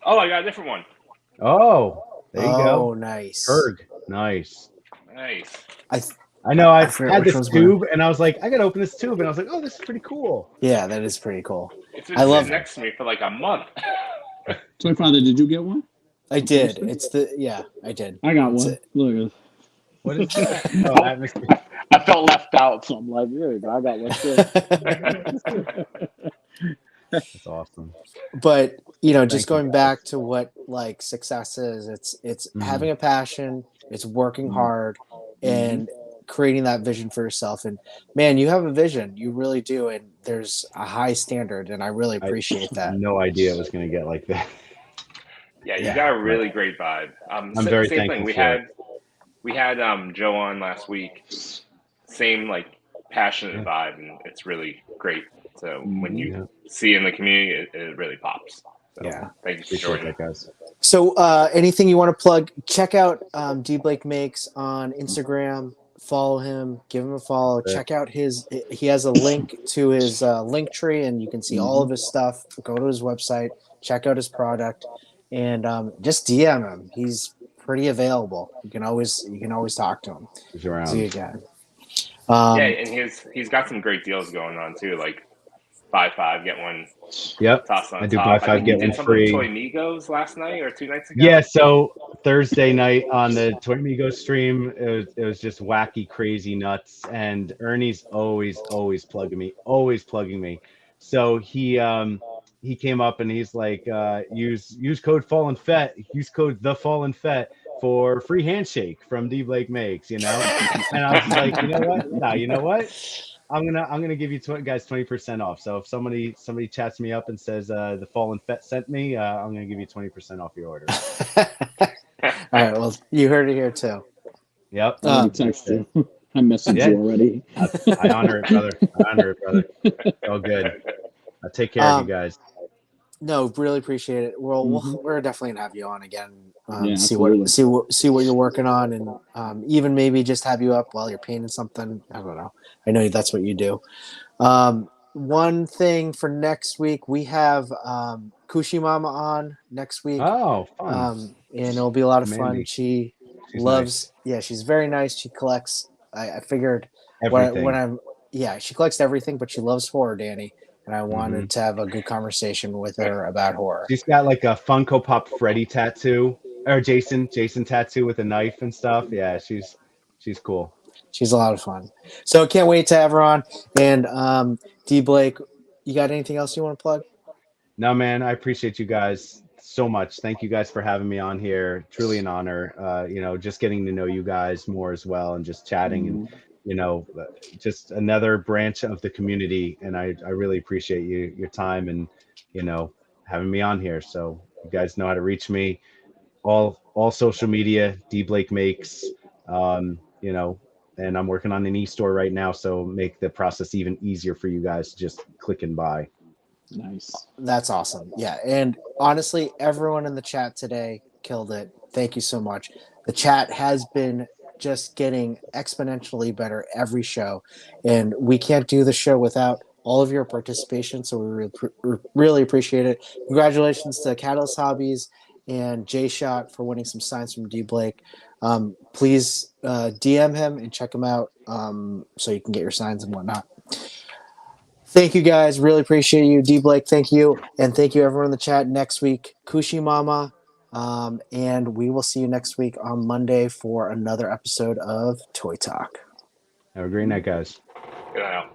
Oh, I got a different one. Oh, there you Oh, go. nice. Ferg. Nice. Nice. I know I forget had which this one's tube and I was like, I got to open this tube. And I was like, oh, this is pretty cool. Yeah, that is pretty cool. It's been I love sitting next to me for like a month. Toy Father, did you get one? I did. It's I did. I got It's one. Look, What is that? Oh, that makes me... I felt left out, so I'm like, there you go. I got one too. That's awesome. But just Thank you, going guys. back to what like success is, it's Mhm. having a passion, it's working Mhm. hard, and creating that vision for yourself. And man, you have a vision, you really do, and there's a high standard, and I really appreciate that. No idea it was going to get like that. Yeah, you Yeah. got a really great vibe. I'm very same thankful thing. We for had it. Joe on last week. Same like passionate Yeah. vibe, and it's really great. So when you Yeah. see in the community, it really pops. So Yeah. thank you for Appreciate joining. that, guys. So anything you want to plug, check out D Blake Makes on Instagram. Follow him, give him a follow. That's it. Check out he has a link to his link tree, and you can see all of his stuff. Go to his website, check out his product, and just DM him. He's pretty available. You can always talk to him. He's He's a around. good guy. Yeah, and he's got some great deals going on too. Like buy 5 get 1 Yep. tossed on I do top. buy I 5 think he get did 1 something with free. Toy Migos last night or 2 nights ago. Yeah, so Thursday night on the Toy Migos stream, it was just wacky, crazy, nuts, and Ernie's always plugging me. So he came up and he's like, use code Fallen Fet, use code the Fallen Fet for free handshake from D Blake Makes, And I was like, you know what? I'm gonna give you guys 20% off. So if somebody chats me up and says the Fallen Fet sent me, I'm gonna give you 20% off your order. All right. Well, you heard it here too. Yep. I already texted you. I messaged Yeah. you already. I honor it, brother. All good. I'll take care of you guys. No, really appreciate it. Well, Mhm. we're definitely gonna have you on again. Yeah, See absolutely. see what you're working on, and even maybe just have you up while you're painting something. I don't know. I know that's what you do. One thing for next week, we have Kushi Mama on next week, Oh, fun. and it'll be a lot of fun. Mandy. She She's loves, yeah, she's very nice. She collects. I figured Everything. she collects everything, but she loves horror, Danny. And I Mm-hmm. wanted to have a good conversation with her about horror. She's got like a Funko Pop Freddy tattoo, or Jason tattoo with a knife and stuff. Yeah, she's cool. She's a lot of fun. So can't wait to have her on. And D Blake, you got anything else you want to plug? No, man, I appreciate you guys so much. Thank you guys for having me on here. Truly an honor. Just getting to know you guys more as well, and just chatting and just another branch of the community. And I really appreciate your time and having me on here. So you guys know how to reach me. All social media, D Blake Makes. And I'm working on an e-store right now, so make the process even easier for you guys to just click and buy. Nice. That's awesome. Yeah. And honestly, everyone in the chat today killed it. Thank you so much. The chat has been just getting exponentially better every show. And we can't do the show without all of your participation. So we really appreciate it. Congratulations to Catalyst Hobbies and J Shot for winning some signs from D Blake. Please DM him and check him out so you can get your signs and whatnot. Thank you guys. Really appreciate you. D Blake, thank you. And thank you everyone in the chat. Next week, Kushi Mama. And we will see you next week on Monday for another episode of Toy Talk. Have a great night, guys. Good night.